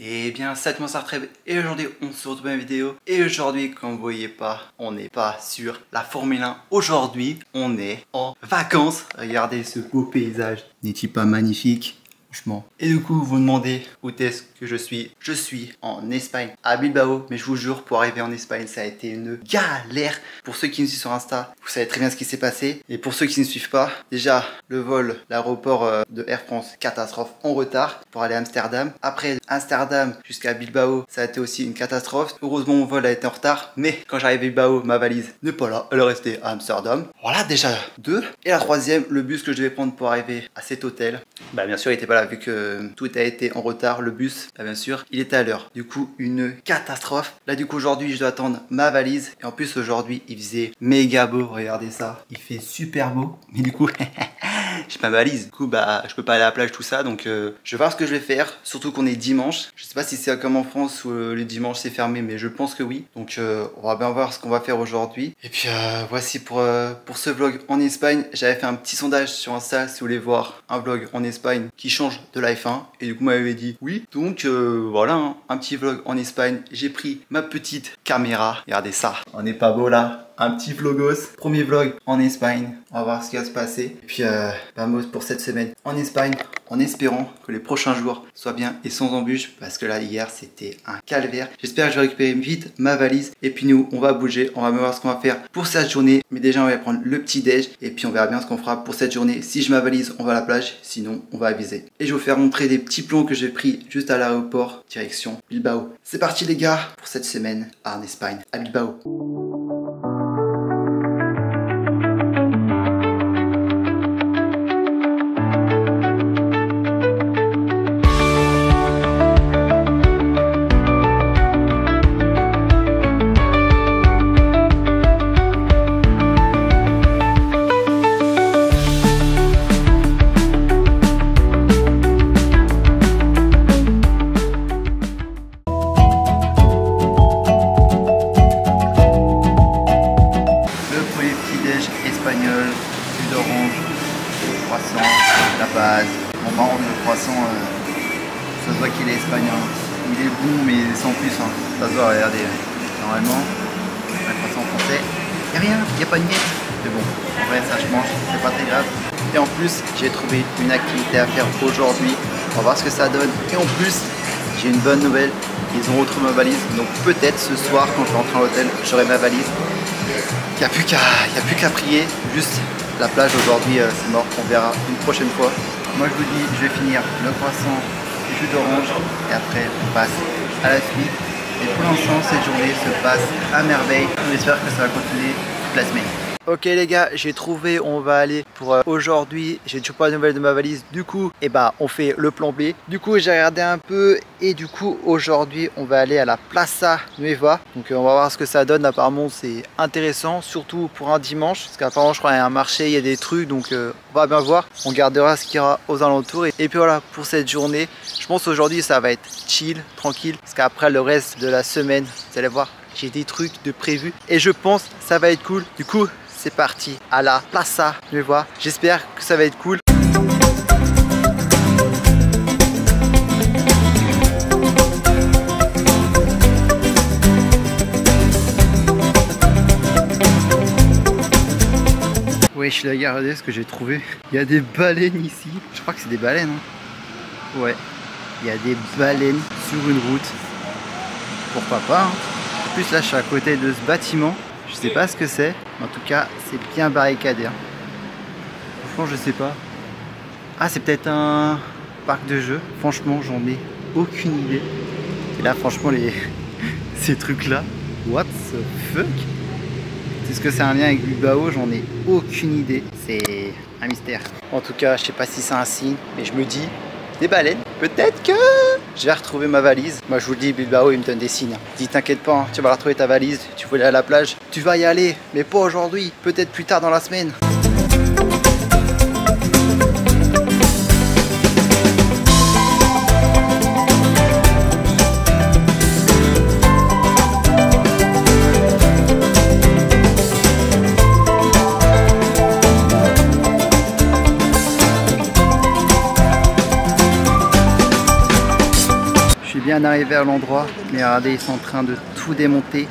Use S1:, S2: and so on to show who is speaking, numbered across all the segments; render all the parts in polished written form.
S1: Et bien, salut, moi c'est Treb et aujourd'hui on se retrouve dans une vidéo. Et aujourd'hui, comme vous voyez pas, on n'est pas sur la Formule 1. Aujourd'hui, on est en vacances. Regardez ce beau paysage. N'est-il pas magnifique? Franchement. Et du coup, vous vous demandez où est-ce que je suis. Je suis en Espagne, à Bilbao. Mais je vous jure, pour arriver en Espagne, ça a été une galère. Pour ceux qui me suivent sur Insta, vous savez très bien ce qui s'est passé. Et pour ceux qui ne suivent pas, déjà, le vol, l'aéroport de Air France, catastrophe, en retard pour aller à Amsterdam. Après Amsterdam jusqu'à Bilbao, ça a été aussi une catastrophe. Heureusement, mon vol a été en retard. Mais quand j'arrive à Bilbao, ma valise n'est pas là. Elle est restée à Amsterdam. Voilà, déjà deux. Et la troisième, le bus que je devais prendre pour arriver à cet hôtel. Bah, bien sûr, il était pas là. Vu que tout a été en retard, le bus, bah bien sûr, il était à l'heure. Du coup, une catastrophe. Là, du coup, aujourd'hui, je dois attendre ma valise. Et en plus, aujourd'hui, il faisait méga beau. Regardez ça. Il fait super beau. Mais du coup, j'ai ma valise. Du coup, bah, je peux pas aller à la plage, tout ça. Donc, je vais voir ce que je vais faire. Surtout qu'on est dimanche. Je sais pas si c'est comme en France où le dimanche c'est fermé, mais je pense que oui. Donc, on va bien voir ce qu'on va faire aujourd'hui. Et puis, voici pour ce vlog en Espagne. J'avais fait un petit sondage sur Insta si vous voulez voir un vlog en Espagne qui change de la F1 et du coup m'avait dit oui, donc voilà hein, un petit vlog en Espagne. J'ai pris ma petite caméra, regardez ça, on n'est pas beau là, un petit vlogos, premier vlog en Espagne. On va voir ce qui va se passer et puis vamos pour cette semaine en Espagne, en espérant que les prochains jours soient bien et sans embûches, parce que là hier c'était un calvaire. J'espère que je vais récupérer vite ma valise et puis nous on va bouger, on va voir ce qu'on va faire pour cette journée. Mais déjà on va prendre le petit déj et puis on verra bien ce qu'on fera pour cette journée. Si je ma valise, on va à la plage, sinon on va aviser. Et je vais vous faire montrer des petits plans que j'ai pris juste à l'aéroport direction Bilbao. C'est parti les gars pour cette semaine en Espagne, à Bilbao. Espagnol, jus d'orange, croissant, la base. Bon, par contre, le croissant, ça se voit qu'il est espagnol. Il est bon, mais sans plus. Hein. Ça se voit, regardez. Normalement, un croissant français, il n'y a rien, il n'y a pas de miettes. Mais bon, en vrai, ça je mange, c'est pas très grave. Et en plus, j'ai trouvé une activité à faire aujourd'hui. On va voir ce que ça donne. Et en plus, j'ai une bonne nouvelle. Ils ont retrouvé ma valise. Donc peut-être ce soir, quand je vais rentrer à l'hôtel, j'aurai ma valise. Il n'y a plus qu'à prier, juste la plage aujourd'hui c'est mort, on verra une prochaine fois. Moi je vous dis, je vais finir le croissant, le jus d'orange et après on passe à la suite. Et pour l'instant cette journée se passe à merveille, on espère que ça va continuer toute la semaine. Ok les gars, j'ai trouvé, on va aller pour aujourd'hui. J'ai toujours pas de nouvelles de ma valise, du coup on fait le plan B. Du coup j'ai regardé un peu et du coup aujourd'hui on va aller à la Plaza Nueva. Donc on va voir ce que ça donne. Apparemment c'est intéressant, surtout pour un dimanche, parce qu'apparemment je crois qu'il y a un marché, il y a des trucs, donc on va bien voir. On gardera ce qu'il y aura aux alentours et puis voilà pour cette journée. Je pense aujourd'hui ça va être chill, tranquille, parce qu'après le reste de la semaine, vous allez voir, j'ai des trucs de prévus et je pense que ça va être cool. Du coup c'est parti à la Plaza Nueva. J'espère que ça va être cool. Ouais, je suis là, regardez ce que j'ai trouvé. Il y a des baleines ici. Je crois que c'est des baleines. Hein. Ouais, il y a des baleines sur une route. Pourquoi pas hein. En plus là, je suis à côté de ce bâtiment. Je sais pas ce que c'est, en tout cas c'est bien barricadé. Hein. Franchement je sais pas. Ah c'est peut-être un parc de jeux. Franchement j'en ai aucune idée. Et là franchement ces trucs là, what the fuck? Est-ce que c'est un lien avec Bilbao? J'en ai aucune idée. C'est un mystère. En tout cas je sais pas si c'est un signe, mais je me dis des baleines. Peut-être que je vais retrouver ma valise. Moi je vous le dis, Bilbao il me donne des signes. Dis t'inquiète pas, hein, tu vas retrouver ta valise. Tu voulais aller à la plage, tu vas y aller, mais pas aujourd'hui, peut-être plus tard dans la semaine. viens d'arriver à l'endroit, mais regardez, ils sont en train de tout démonter.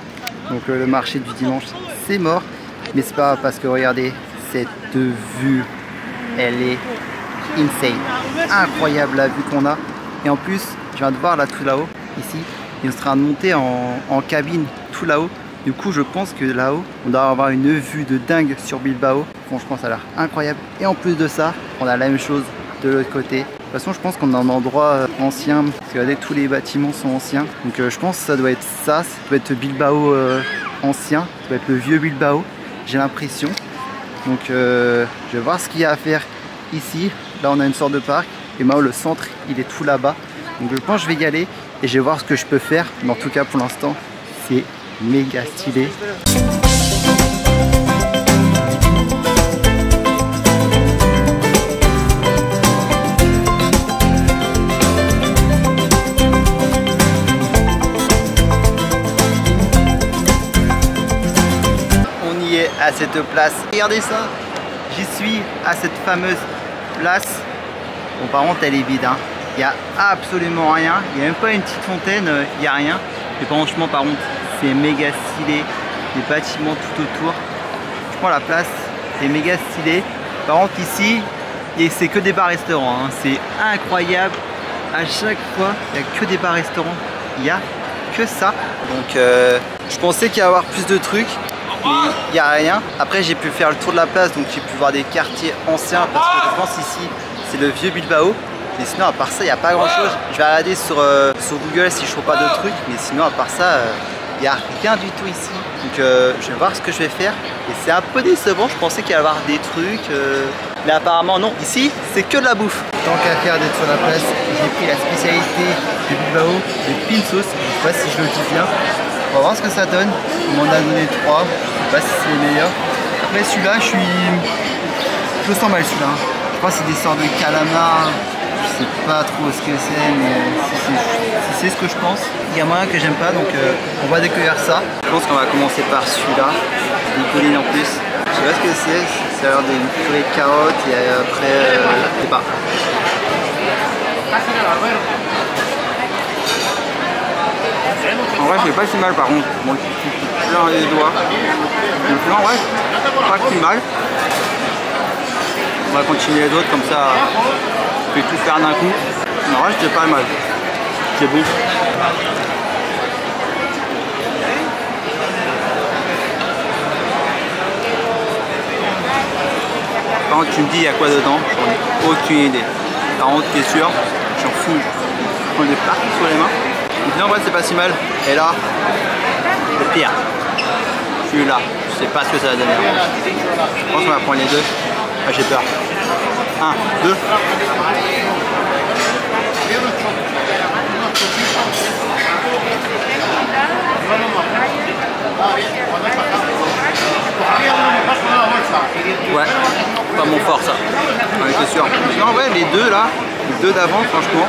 S1: Donc le marché du dimanche, c'est mort. Mais c'est pas parce que regardez, cette vue, elle est insane. Incroyable la vue qu'on a. Et en plus, je viens de voir là tout là-haut, ici, ils sont en train de monter en cabine tout là-haut. Du coup, je pense que là-haut, on doit avoir une vue de dingue sur Bilbao. Franchement, ça a l'air incroyable. Et en plus de ça, on a la même chose de l'autre côté. De toute façon, je pense qu'on est en endroit ancien. Parce que regardez, tous les bâtiments sont anciens. Donc, je pense que ça doit être ça. Ça doit être Bilbao ancien. Ça doit être le vieux Bilbao. J'ai l'impression. Donc, je vais voir ce qu'il y a à faire ici. Là, on a une sorte de parc. Et moi, le centre, il est tout là-bas. Donc, je pense que je vais y aller. Et je vais voir ce que je peux faire. Mais en tout cas, pour l'instant, c'est méga stylé. On y est à cette place. Regardez ça. J'y suis à cette fameuse place. Bon, par contre, elle est vide. Hein. Il n'y a absolument rien. Il n'y a même pas une petite fontaine. Il n'y a rien. Et franchement, par contre, c'est méga stylé, les bâtiments tout autour. Je prends la place, c'est méga stylé. Par contre ici, c'est que des bars-restaurants, hein. C'est incroyable. À chaque fois, il n'y a que des bars-restaurants. Il n'y a que ça. Donc je pensais qu'il y allait avoir plus de trucs, mais il n'y a rien. Après j'ai pu faire le tour de la place, donc j'ai pu voir des quartiers anciens, parce que je pense ici, c'est le vieux Bilbao. Mais sinon à part ça, il n'y a pas grand chose. Je vais regarder sur Google si je trouve pas d'autres trucs, mais sinon à part ça, il n'y a rien du tout ici. Donc je vais voir ce que je vais faire. Et c'est un peu décevant, je pensais qu'il y allait y avoir des trucs. Mais apparemment non. Ici, c'est que de la bouffe. Tant qu'à faire d'être sur la place, j'ai pris la spécialité de Bilbao, le pinsos. Je sais pas si je le dis bien. On va voir ce que ça donne. On m'en a donné 3. Je sais pas si c'est les meilleurs. Après celui-là, je le sens mal celui-là. Je crois que c'est des sortes de calamars. Je sais pas trop ce que c'est, mais si c'est ce que je pense. Il y a moyen que j'aime pas, donc on va découvrir ça. Je pense qu'on va commencer par celui-là. Une colline en plus. Je sais pas ce que c'est. Ça a l'air d'une purée de carottes et après, je sais pas. En vrai, c'est pas si mal par contre. Bon, je plein les doigts. Donc là, en vrai, pas si mal. On va continuer les autres comme ça. Je vais tout faire d'un coup. En vrai, c'était pas mal. C'est bon. Par contre, tu me dis il y a quoi dedans, j'en ai aucune idée. Par contre, t'es sûr, j'en fous. On est partout sur les mains. Donc là, en vrai, c'est pas si mal. Et là, le pire. Celui-là, je sais pas ce que ça va donner. Je pense qu'on va prendre les deux. Ah, j'ai peur. 1, 2. Ouais, pas mon fort ça. Ouais, c'est sûr. Mais en vrai, les deux là, les deux d'avant, franchement,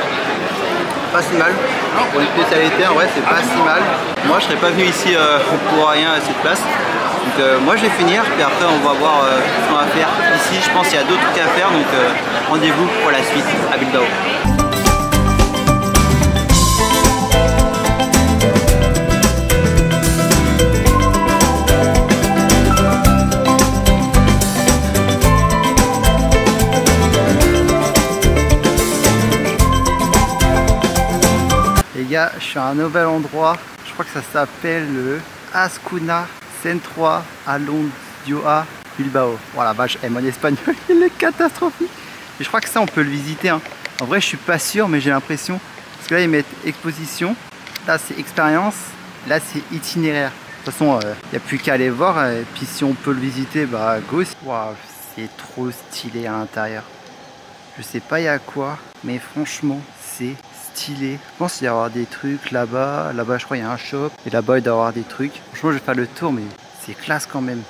S1: pas si mal. Pour une spécialité, en vrai, c'est pas si mal. Moi, je serais pas venu ici pour rien à cette place. Donc moi je vais finir, puis après on va voir ce qu'on va faire ici. Je pense qu'il y a d'autres trucs à faire, donc rendez-vous pour la suite à Bilbao. Les gars, je suis à un nouvel endroit, je crois que ça s'appelle le Azkuna Centro Alondioa Bilbao. Voilà, vache, mon espagnol il est catastrophique. Et je crois que ça on peut le visiter. Hein. En vrai je suis pas sûr, mais j'ai l'impression. Parce que là ils mettent exposition, là c'est expérience, là c'est itinéraire. De toute façon il n'y a plus qu'à aller voir. Et puis si on peut le visiter, bah go. Waouh, c'est trop stylé à l'intérieur. Je sais pas il y a quoi, mais franchement c'est stylé. Je pense qu'il va y avoir des trucs là-bas. Là-bas, je crois qu'il y a un shop. Et là-bas, il doit y avoir des trucs. Franchement, je vais faire le tour, mais c'est classe quand même.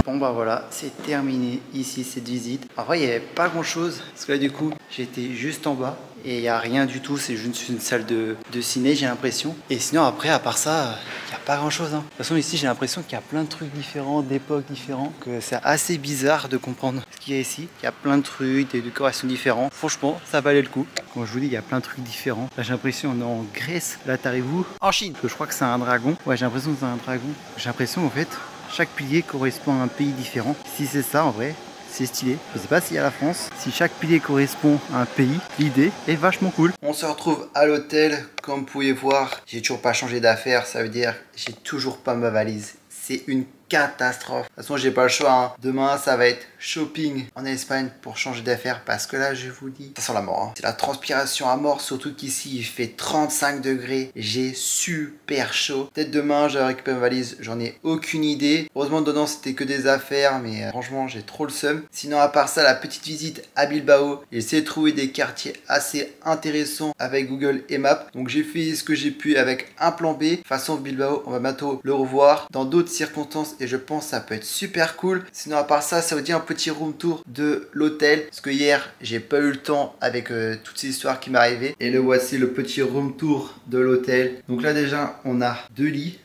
S1: Bon, bah voilà, c'est terminé ici cette visite. En vrai, il n'y avait pas grand chose. Parce que là, du coup, j'étais juste en bas. Et il n'y a rien du tout. C'est juste une salle de ciné, j'ai l'impression. Et sinon, après, à part ça, il n'y a pas grand chose. De toute façon, ici, j'ai l'impression qu'il y a plein de trucs différents, d'époques différentes. Que c'est assez bizarre de comprendre ce qu'il y a ici. Il y a plein de trucs, des décorations différentes. Franchement, ça valait le coup. Comme je vous dis, il y a plein de trucs différents. Là, j'ai l'impression qu'on est en Grèce. Là, t'arrives-vous en Chine. Parce que je crois que c'est un dragon. Ouais, j'ai l'impression que c'est un dragon. J'ai l'impression, en fait, chaque pilier correspond à un pays différent. Si c'est ça, en vrai, c'est stylé. Je sais pas s'il y a la France. Si chaque pilier correspond à un pays, l'idée est vachement cool. On se retrouve à l'hôtel. Comme vous pouvez voir, j'ai toujours pas changé d'affaires. Ça veut dire que j'ai toujours pas ma valise. C'est une catastrophe. De toute façon, j'ai pas le choix. Hein. Demain, ça va être shopping en Espagne pour changer d'affaires parce que là, je vous dis, ça sent la mort. Hein. C'est la transpiration à mort, surtout qu'ici, il fait 35 degrés. J'ai super chaud. Peut-être demain, je récupère ma valise. J'en ai aucune idée. Heureusement, dedans, c'était que des affaires, mais franchement, j'ai trop le seum. Sinon, à part ça, la petite visite à Bilbao, j'ai essayé de trouver des quartiers assez intéressants avec Google et Maps. Donc, j'ai fait ce que j'ai pu avec un plan B. De toute façon, Bilbao, on va bientôt le revoir dans d'autres circonstances et je pense que ça peut être super cool. Sinon, à part ça, ça vous dit un petit room tour de l'hôtel parce que hier, j'ai pas eu le temps avec toutes ces histoires qui m'arrivaient. Et le voici, le petit room tour de l'hôtel. Donc là, déjà, on a 2 lits.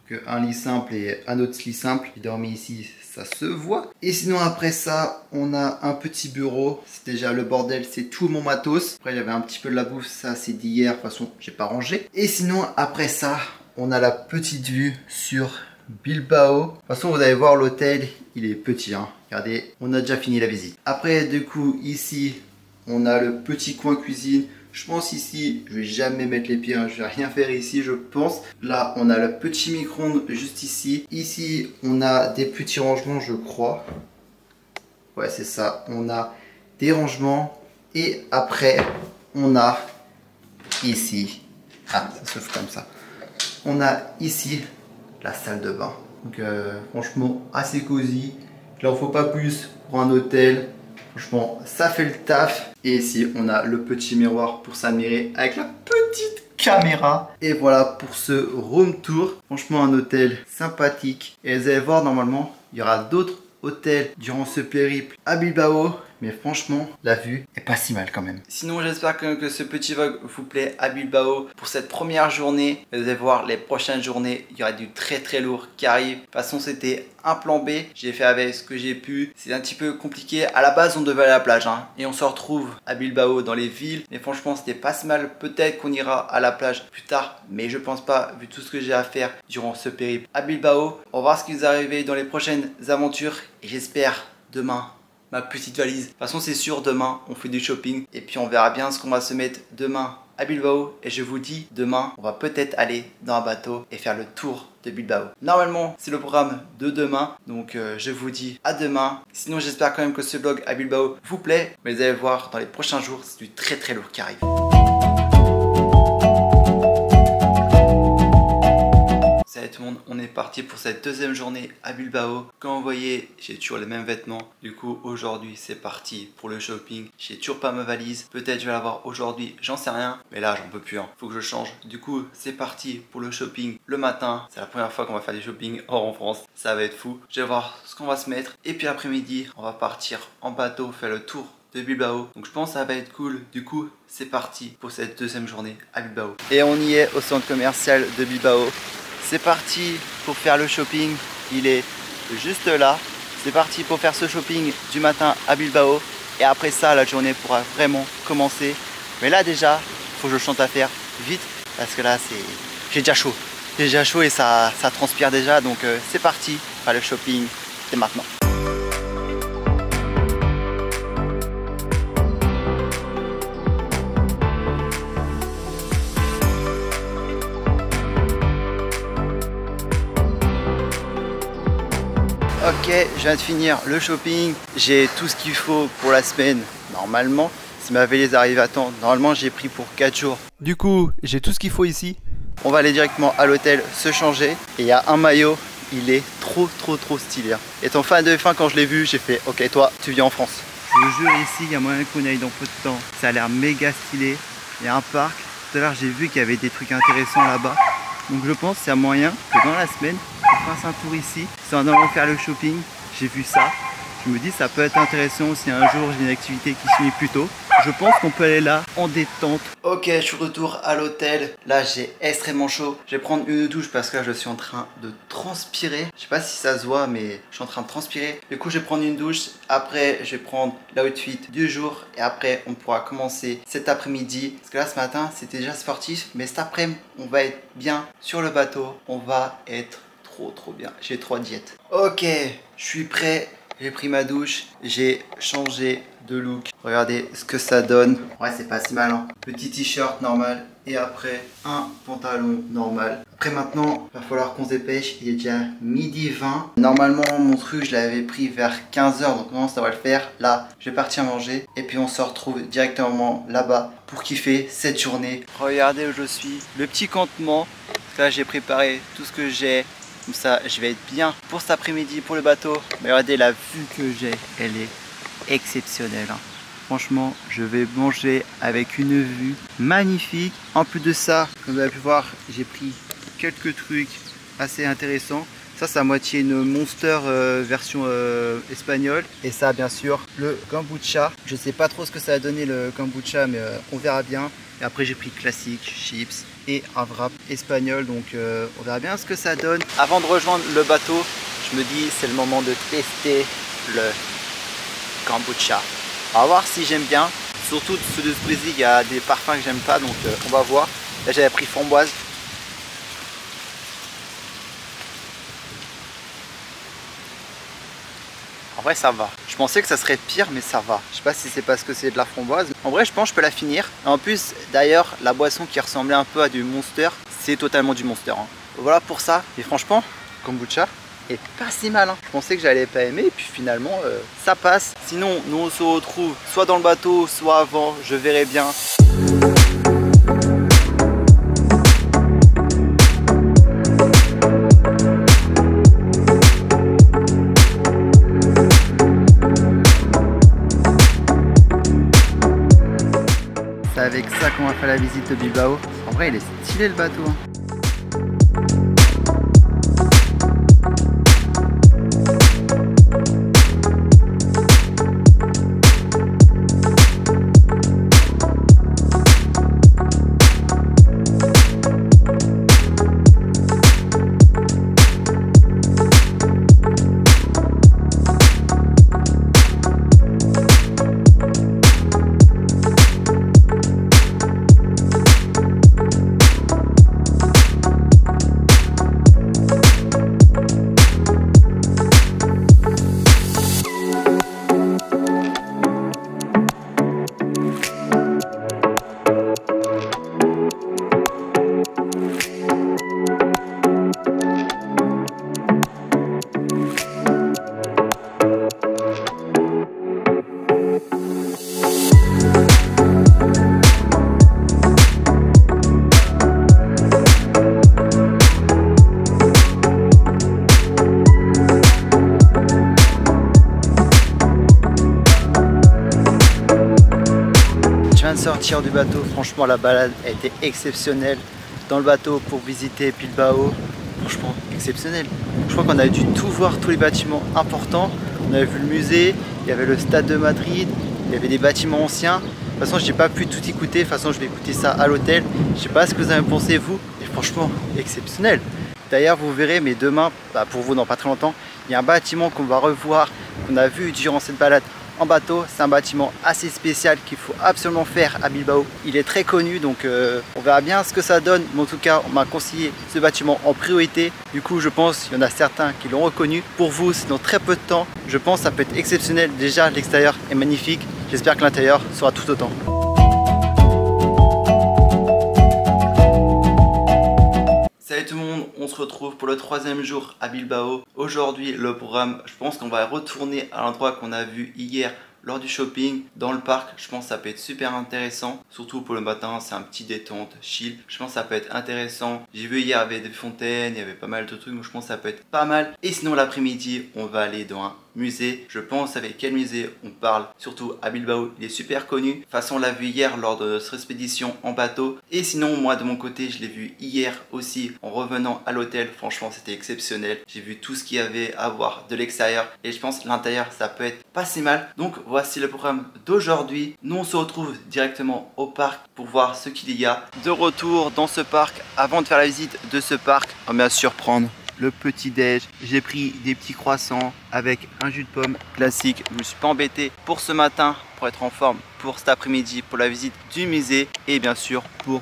S1: Donc, un lit simple et un autre lit simple. J'ai dormi ici, ça se voit. Et sinon, après ça, on a un petit bureau. C'est déjà le bordel, c'est tout mon matos. Après, il y avait un petit peu de la bouffe, ça c'est d'hier. De toute façon, j'ai pas rangé. Et sinon, après ça, on a la petite vue sur Bilbao. De toute façon, vous allez voir l'hôtel, il est petit. Hein. Regardez, on a déjà fini la visite. Après, du coup, ici, on a le petit coin cuisine. Je pense ici, je vais jamais mettre les pieds. Hein. Je vais rien faire ici, je pense. Là, on a le petit micro-ondes juste ici. Ici, on a des petits rangements, je crois. Ouais, c'est ça. On a des rangements. Et après, on a ici. Ah, ça se fait comme ça. On a ici la salle de bain. Donc franchement assez cosy. Il n'en faut pas plus pour un hôtel. Franchement ça fait le taf. Et ici on a le petit miroir pour s'admirer avec la petite caméra. Et voilà pour ce room tour. Franchement un hôtel sympathique. Et vous allez voir normalement il y aura d'autres hôtels durant ce périple à Bilbao. Mais franchement, la vue est pas si mal quand même. Sinon, j'espère que ce petit vlog vous plaît à Bilbao pour cette première journée. Vous allez voir, les prochaines journées, il y aura du très très lourd qui arrive. De toute façon, c'était un plan B. J'ai fait avec ce que j'ai pu. C'est un petit peu compliqué. À la base, on devait aller à la plage. Hein, et on se retrouve à Bilbao dans les villes. Mais franchement, c'était pas si mal. Peut-être qu'on ira à la plage plus tard. Mais je pense pas, vu tout ce que j'ai à faire durant ce périple à Bilbao. On va voir ce qui nous arrive dans les prochaines aventures. Et j'espère demain ma petite valise. De toute façon, c'est sûr, demain, on fait du shopping. Et puis, on verra bien ce qu'on va se mettre demain à Bilbao. Et je vous dis, demain, on va peut-être aller dans un bateau et faire le tour de Bilbao. Normalement, c'est le programme de demain. Donc, je vous dis à demain. Sinon, j'espère quand même que ce vlog à Bilbao vous plaît. Mais vous allez voir, dans les prochains jours, c'est du très très lourd qui arrive. Salut tout le monde, on est parti pour cette deuxième journée à Bilbao. Comme vous voyez, j'ai toujours les mêmes vêtements. Du coup, aujourd'hui, c'est parti pour le shopping. J'ai toujours pas ma valise. Peut-être je vais l'avoir aujourd'hui, j'en sais rien. Mais là, j'en peux plus. Hein. Faut que je change. Du coup, c'est parti pour le shopping le matin. C'est la première fois qu'on va faire du shopping hors en France. Ça va être fou. Je vais voir ce qu'on va se mettre. Et puis l'après-midi, on va partir en bateau, faire le tour de Bilbao. Donc je pense que ça va être cool. Du coup, c'est parti pour cette deuxième journée à Bilbao. Et on y est au centre commercial de Bilbao. C'est parti pour faire le shopping, il est juste là. C'est parti pour faire ce shopping du matin à Bilbao. Et après ça, la journée pourra vraiment commencer. Mais là déjà, il faut que je chante à faire vite. Parce que là, j'ai déjà chaud. J'ai déjà chaud et ça transpire déjà. Donc c'est parti, faire le shopping, c'est maintenant. Ok, je viens de finir le shopping. J'ai tout ce qu'il faut pour la semaine, normalement. Si ma valise arrive à temps, normalement j'ai pris pour 4 jours. Du coup, j'ai tout ce qu'il faut ici. On va aller directement à l'hôtel se changer. Et il y a un maillot, il est trop stylé. Étant fan de F1, quand je l'ai vu, j'ai fait ok, toi, tu viens en France. Je vous jure, ici, il y a moyen qu'on aille dans peu de temps. Ça a l'air méga stylé. Il y a un parc. Tout à l'heure, j'ai vu qu'il y avait des trucs intéressants là-bas. Donc je pense qu'il y a moyen que dans la semaine, on fasse un tour ici. C'est en allant faire le shopping, j'ai vu ça. Je me dis ça peut être intéressant si un jour j'ai une activité qui se finit plus tôt. Je pense qu'on peut aller là en détente. Ok, je suis de retour à l'hôtel. Là j'ai extrêmement chaud. Je vais prendre une douche parce que là je suis en train de transpirer. Je sais pas si ça se voit mais je suis en train de transpirer. Du coup je vais prendre une douche. Après je vais prendre l'outfit du jour. Et après on pourra commencer cet après-midi. Parce que là ce matin c'était déjà sportif. Mais cet après-midi on va être bien sur le bateau. On va être trop bien. J'ai 3 diètes. Ok, je suis prêt. J'ai pris ma douche, j'ai changé de look. Regardez ce que ça donne. Ouais, c'est pas si mal, hein. Petit t-shirt normal et après un pantalon normal. Après maintenant, il va falloir qu'on se dépêche. Il est déjà midi 20. Normalement, mon truc, je l'avais pris vers 15h, donc non, ça va le faire. Là, je vais partir manger et puis on se retrouve directement là-bas pour kiffer cette journée. Regardez où je suis. Le petit campement. Là, j'ai préparé tout ce que j'ai. Comme ça, je vais être bien pour cet après-midi, pour le bateau. Mais regardez la vue que j'ai, elle est exceptionnelle. Hein. Franchement, je vais manger avec une vue magnifique. En plus de ça, comme vous avez pu voir, j'ai pris quelques trucs assez intéressants. Ça, c'est à moitié une Monster version espagnole. Et ça, bien sûr, le kombucha. Je sais pas trop ce que ça va donner le kombucha, mais on verra bien. Et après, j'ai pris classique, chips et un wrap espagnol. Donc, on verra bien ce que ça donne. Avant de rejoindre le bateau, je me dis, c'est le moment de tester le kombucha. On va voir si j'aime bien. Surtout ceux de ce Brésil, il y a des parfums que j'aime pas. Donc, on va voir. Là, j'avais pris framboise. En vrai ça va. Je pensais que ça serait pire mais ça va. Je sais pas si c'est parce que c'est de la framboise. En vrai je pense que je peux la finir. En plus d'ailleurs la boisson qui ressemblait un peu à du Monster, c'est totalement du Monster. Hein. Voilà pour ça. Et franchement, kombucha est pas si mal. Hein. Je pensais que j'allais pas aimer et puis finalement ça passe. Sinon nous on se retrouve soit dans le bateau, soit avant, je verrai bien. C'est avec ça qu'on va faire la visite de Bilbao. En vrai, il est stylé le bateau. Hein. Sortir du bateau, franchement la balade a été exceptionnelle dans le bateau pour visiter Bilbao, franchement exceptionnel. Je crois qu'on a dû tout voir, tous les bâtiments importants. On avait vu le musée, il y avait le stade de Madrid, il y avait des bâtiments anciens. De toute façon je n'ai pas pu tout écouter, de toute façon je vais écouter ça à l'hôtel. Je sais pas ce que vous avez pensé vous, et franchement exceptionnel. D'ailleurs vous verrez, mais demain, pour vous dans pas très longtemps, il y a un bâtiment qu'on va revoir, qu'on a vu durant cette balade en bateau. C'est un bâtiment assez spécial qu'il faut absolument faire à Bilbao. Il est très connu, donc on verra bien ce que ça donne, mais en tout cas on m'a conseillé ce bâtiment en priorité. Du coup je pense qu'il y en a certains qui l'ont reconnu. Pour vous c'est dans très peu de temps, je pense que ça peut être exceptionnel. Déjà l'extérieur est magnifique, j'espère que l'intérieur sera tout autant. Salut tout le monde, on se retrouve pour le 3e jour à Bilbao. Aujourd'hui le programme, je pense qu'on va retourner à l'endroit qu'on a vu hier lors du shopping dans le parc. Je pense que ça peut être super intéressant, surtout pour le matin, c'est un petit détente, chill. Je pense que ça peut être intéressant. J'ai vu hier il y avait des fontaines, il y avait pas mal de trucs, donc je pense que ça peut être pas mal. Et sinon l'après-midi, on va aller dans un musée. Je pense avec quel musée on parle, surtout à Bilbao, il est super connu. De toute façon, on l'a vu hier lors de notre expédition en bateau. Et sinon, moi de mon côté, je l'ai vu hier aussi en revenant à l'hôtel. Franchement, c'était exceptionnel. J'ai vu tout ce qu'il y avait à voir de l'extérieur et je pense que l'intérieur, ça peut être pas si mal. Donc voici le programme d'aujourd'hui. Nous, on se retrouve directement au parc pour voir ce qu'il y a. De retour dans ce parc, avant de faire la visite de ce parc, on va bien sûr prendre le petit déj. J'ai pris des petits croissants avec un jus de pomme classique. Je me suis pas embêté pour ce matin pour être en forme pour cet après-midi pour la visite du musée et bien sûr pour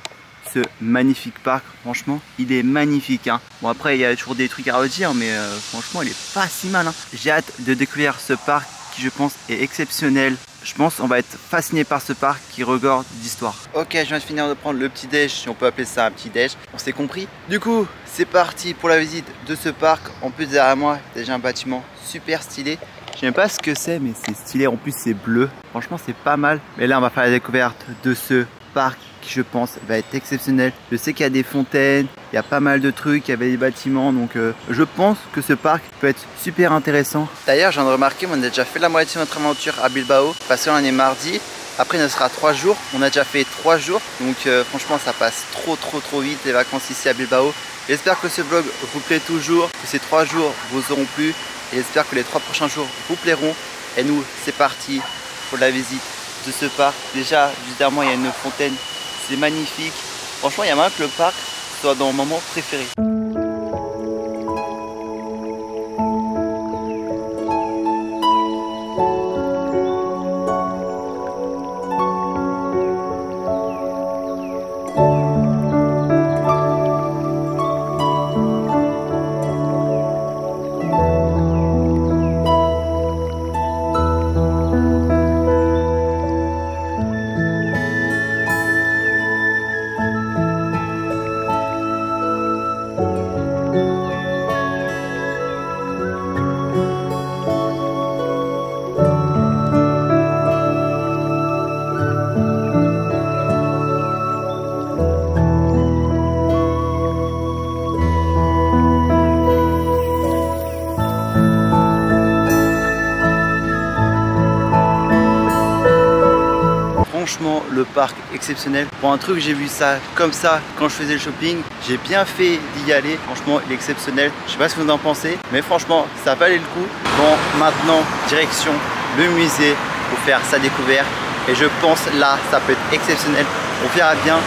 S1: ce magnifique parc. Franchement, il est magnifique, hein. Bon, après, il y a toujours des trucs à redire, mais franchement, il est pas si mal, hein. J'ai hâte de découvrir ce parc qui, je pense, est exceptionnel. Je pense qu'on va être fasciné par ce parc qui regorge d'histoire. Ok, je viens de finir de prendre le petit déj, si on peut appeler ça un petit déj. On s'est compris. Du coup, c'est parti pour la visite de ce parc. En plus, derrière moi, déjà un bâtiment super stylé. Je sais même pas ce que c'est, mais c'est stylé. En plus, c'est bleu. Franchement, c'est pas mal. Mais là, on va faire la découverte de ce parc qui, je pense, va être exceptionnel. Je sais qu'il y a des fontaines, il y a pas mal de trucs, il y avait des bâtiments, donc je pense que ce parc peut être super intéressant. D'ailleurs, je viens de remarquer, on a déjà fait la moitié de notre aventure à Bilbao, parce qu'on est mardi. Après, il nous sera 3 jours. On a déjà fait 3 jours, donc franchement, ça passe trop vite les vacances ici à Bilbao. J'espère que ce vlog vous plaît toujours, que ces 3 jours vous auront plu, et j'espère que les 3 prochains jours vous plairont. Et nous, c'est parti pour la visite de ce parc. Déjà, juste derrière moi, il y a une fontaine. C'est magnifique. Franchement, il y a moyen que le parc soit dans mon moment préféré. Franchement, le parc exceptionnel. Pour un truc, j'ai vu ça comme ça quand je faisais le shopping. J'ai bien fait d'y aller. Franchement, il est exceptionnel. Je sais pas ce que vous en pensez, mais franchement, ça valait le coup. Bon, maintenant, direction le musée pour faire sa découverte. Et je pense là, ça peut être exceptionnel. On verra bien.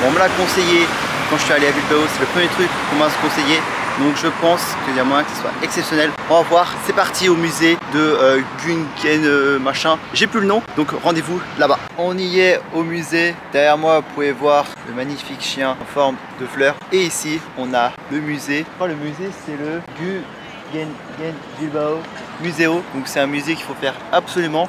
S1: Bon, on me l'a conseillé quand je suis allé à Bilbao. C'est le premier truc qu'on m'a conseillé. Donc je pense qu'il y a moyen que ce soit exceptionnel. On va voir, c'est parti au musée de Guggen machin. J'ai plus le nom, donc rendez-vous là-bas. On y est au musée. Derrière moi, vous pouvez voir le magnifique chien en forme de fleur. Et ici, on a le musée. Oh, le musée, c'est le Guggen Bilbao Museo. Donc c'est un musée qu'il faut faire absolument.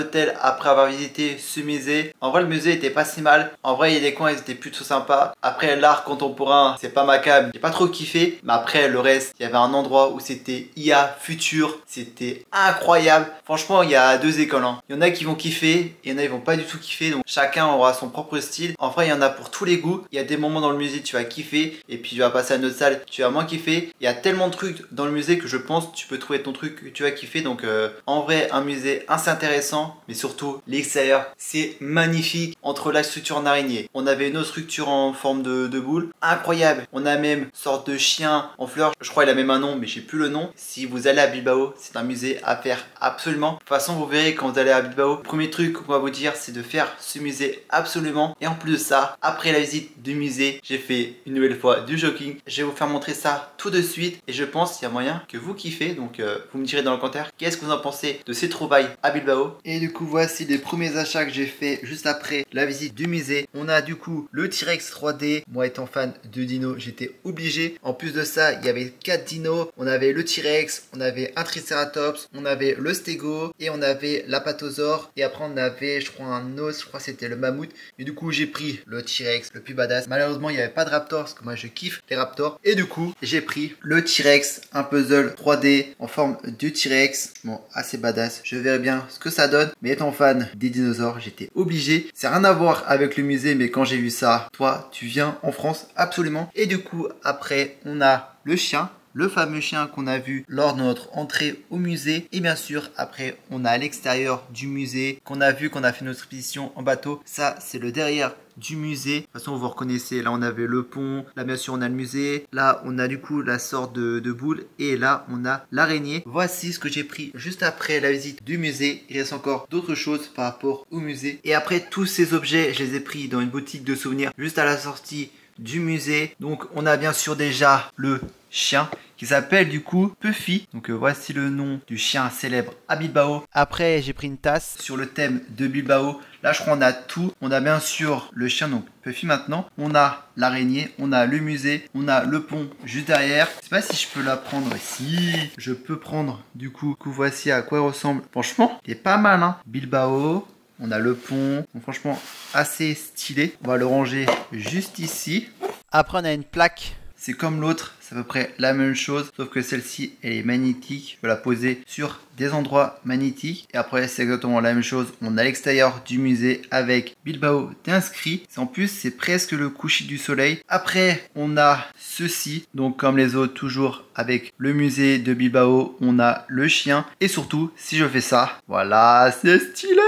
S1: l'hôtel après avoir visité ce musée. En vrai, le musée était pas si mal. En vrai, il y a des coins, ils étaient plutôt sympas. Après, l'art contemporain, c'est pas ma cam. J'ai pas trop kiffé. Mais après, le reste, il y avait un endroit où c'était IA futur. C'était incroyable. Franchement, il y a deux écoles, hein. Il y en a qui vont kiffer et il y en a qui vont pas du tout kiffer. Donc, chacun aura son propre style. En vrai, il y en a pour tous les goûts. Il y a des moments dans le musée, tu vas kiffer. Et puis, tu vas passer à une autre salle, tu vas moins kiffer. Il y a tellement de trucs dans le musée que je pense tu peux trouver ton truc que tu vas kiffer. Donc, en vrai, un musée assez intéressant. Mais surtout, l'extérieur, c'est magnifique. Entre la structure en araignée, on avait une autre structure en forme de boule. Incroyable. On a même une sorte de chien en fleurs. Je crois qu'il a même un nom, mais je sais plus le nom. Si vous allez à Bilbao, c'est un musée à faire absolument. De toute façon, vous verrez quand vous allez à Bilbao, le premier truc qu'on va vous dire, c'est de faire ce musée absolument. Et en plus de ça, après la visite du musée, j'ai fait une nouvelle fois du jogging. Je vais vous faire montrer ça tout de suite. Et je pense qu'il y a moyen que vous kiffez. Donc, vous me direz dans le commentaire qu'est-ce que vous en pensez de ces trouvailles à Bilbao. Et du coup, voici les premiers achats que j'ai fait juste après la visite du musée. On a du coup le T-Rex 3D. Moi étant fan de dino, j'étais obligé. En plus de ça, il y avait 4 dinos. On avait le T-Rex, on avait un Triceratops, on avait le Stego et on avait l'Apatosaure. Et après on avait, je crois, un os, je crois que c'était le mammouth. Et du coup, j'ai pris le T-Rex, le plus badass. Malheureusement, il n'y avait pas de Raptor parce que moi je kiffe les Raptors. Et du coup, j'ai pris le T-Rex, un puzzle 3D en forme de T-Rex. Bon, assez badass. Je verrai bien ce que ça donne. Mais étant fan des dinosaures, j'étais obligé. C'est rien à voir avec le musée, mais quand j'ai vu ça, toi, tu viens en France absolument. Et du coup, après, on a le chien. Le fameux chien qu'on a vu lors de notre entrée au musée. Et bien sûr, après, on a à l'extérieur du musée qu'on a vu, qu'on a fait notre expédition en bateau. Ça, c'est le derrière du musée. De toute façon, vous reconnaissez, là, on avait le pont. Là, bien sûr, on a le musée. Là, on a du coup la sorte de boule. Et là, on a l'araignée. Voici ce que j'ai pris juste après la visite du musée. Il reste encore d'autres choses par rapport au musée. Et après, tous ces objets, je les ai pris dans une boutique de souvenirs juste à la sortie du musée. Donc, on a bien sûr déjà le chien qui s'appelle du coup Puffy. Donc voici le nom du chien célèbre à Bilbao. Après j'ai pris une tasse sur le thème de Bilbao. Là je crois on a tout. On a bien sûr le chien, donc Puffy maintenant. On a l'araignée, on a le musée, on a le pont juste derrière. Je sais pas si je peux la prendre. Si je peux prendre du coup. Voici à quoi il ressemble. Franchement il est pas mal, hein. Bilbao. On a le pont. Donc, franchement assez stylé. On va le ranger juste ici. Après on a une plaque. C'est comme l'autre, c'est à peu près la même chose, sauf que celle-ci, elle est magnétique. Je vais la poser sur des endroits magnétiques. Et après, c'est exactement la même chose. On a l'extérieur du musée avec Bilbao inscrit. En plus, c'est presque le coucher du soleil. Après, on a ceci. Donc, comme les autres, toujours avec le musée de Bilbao, on a le chien. Et surtout, si je fais ça, voilà, c'est stylé!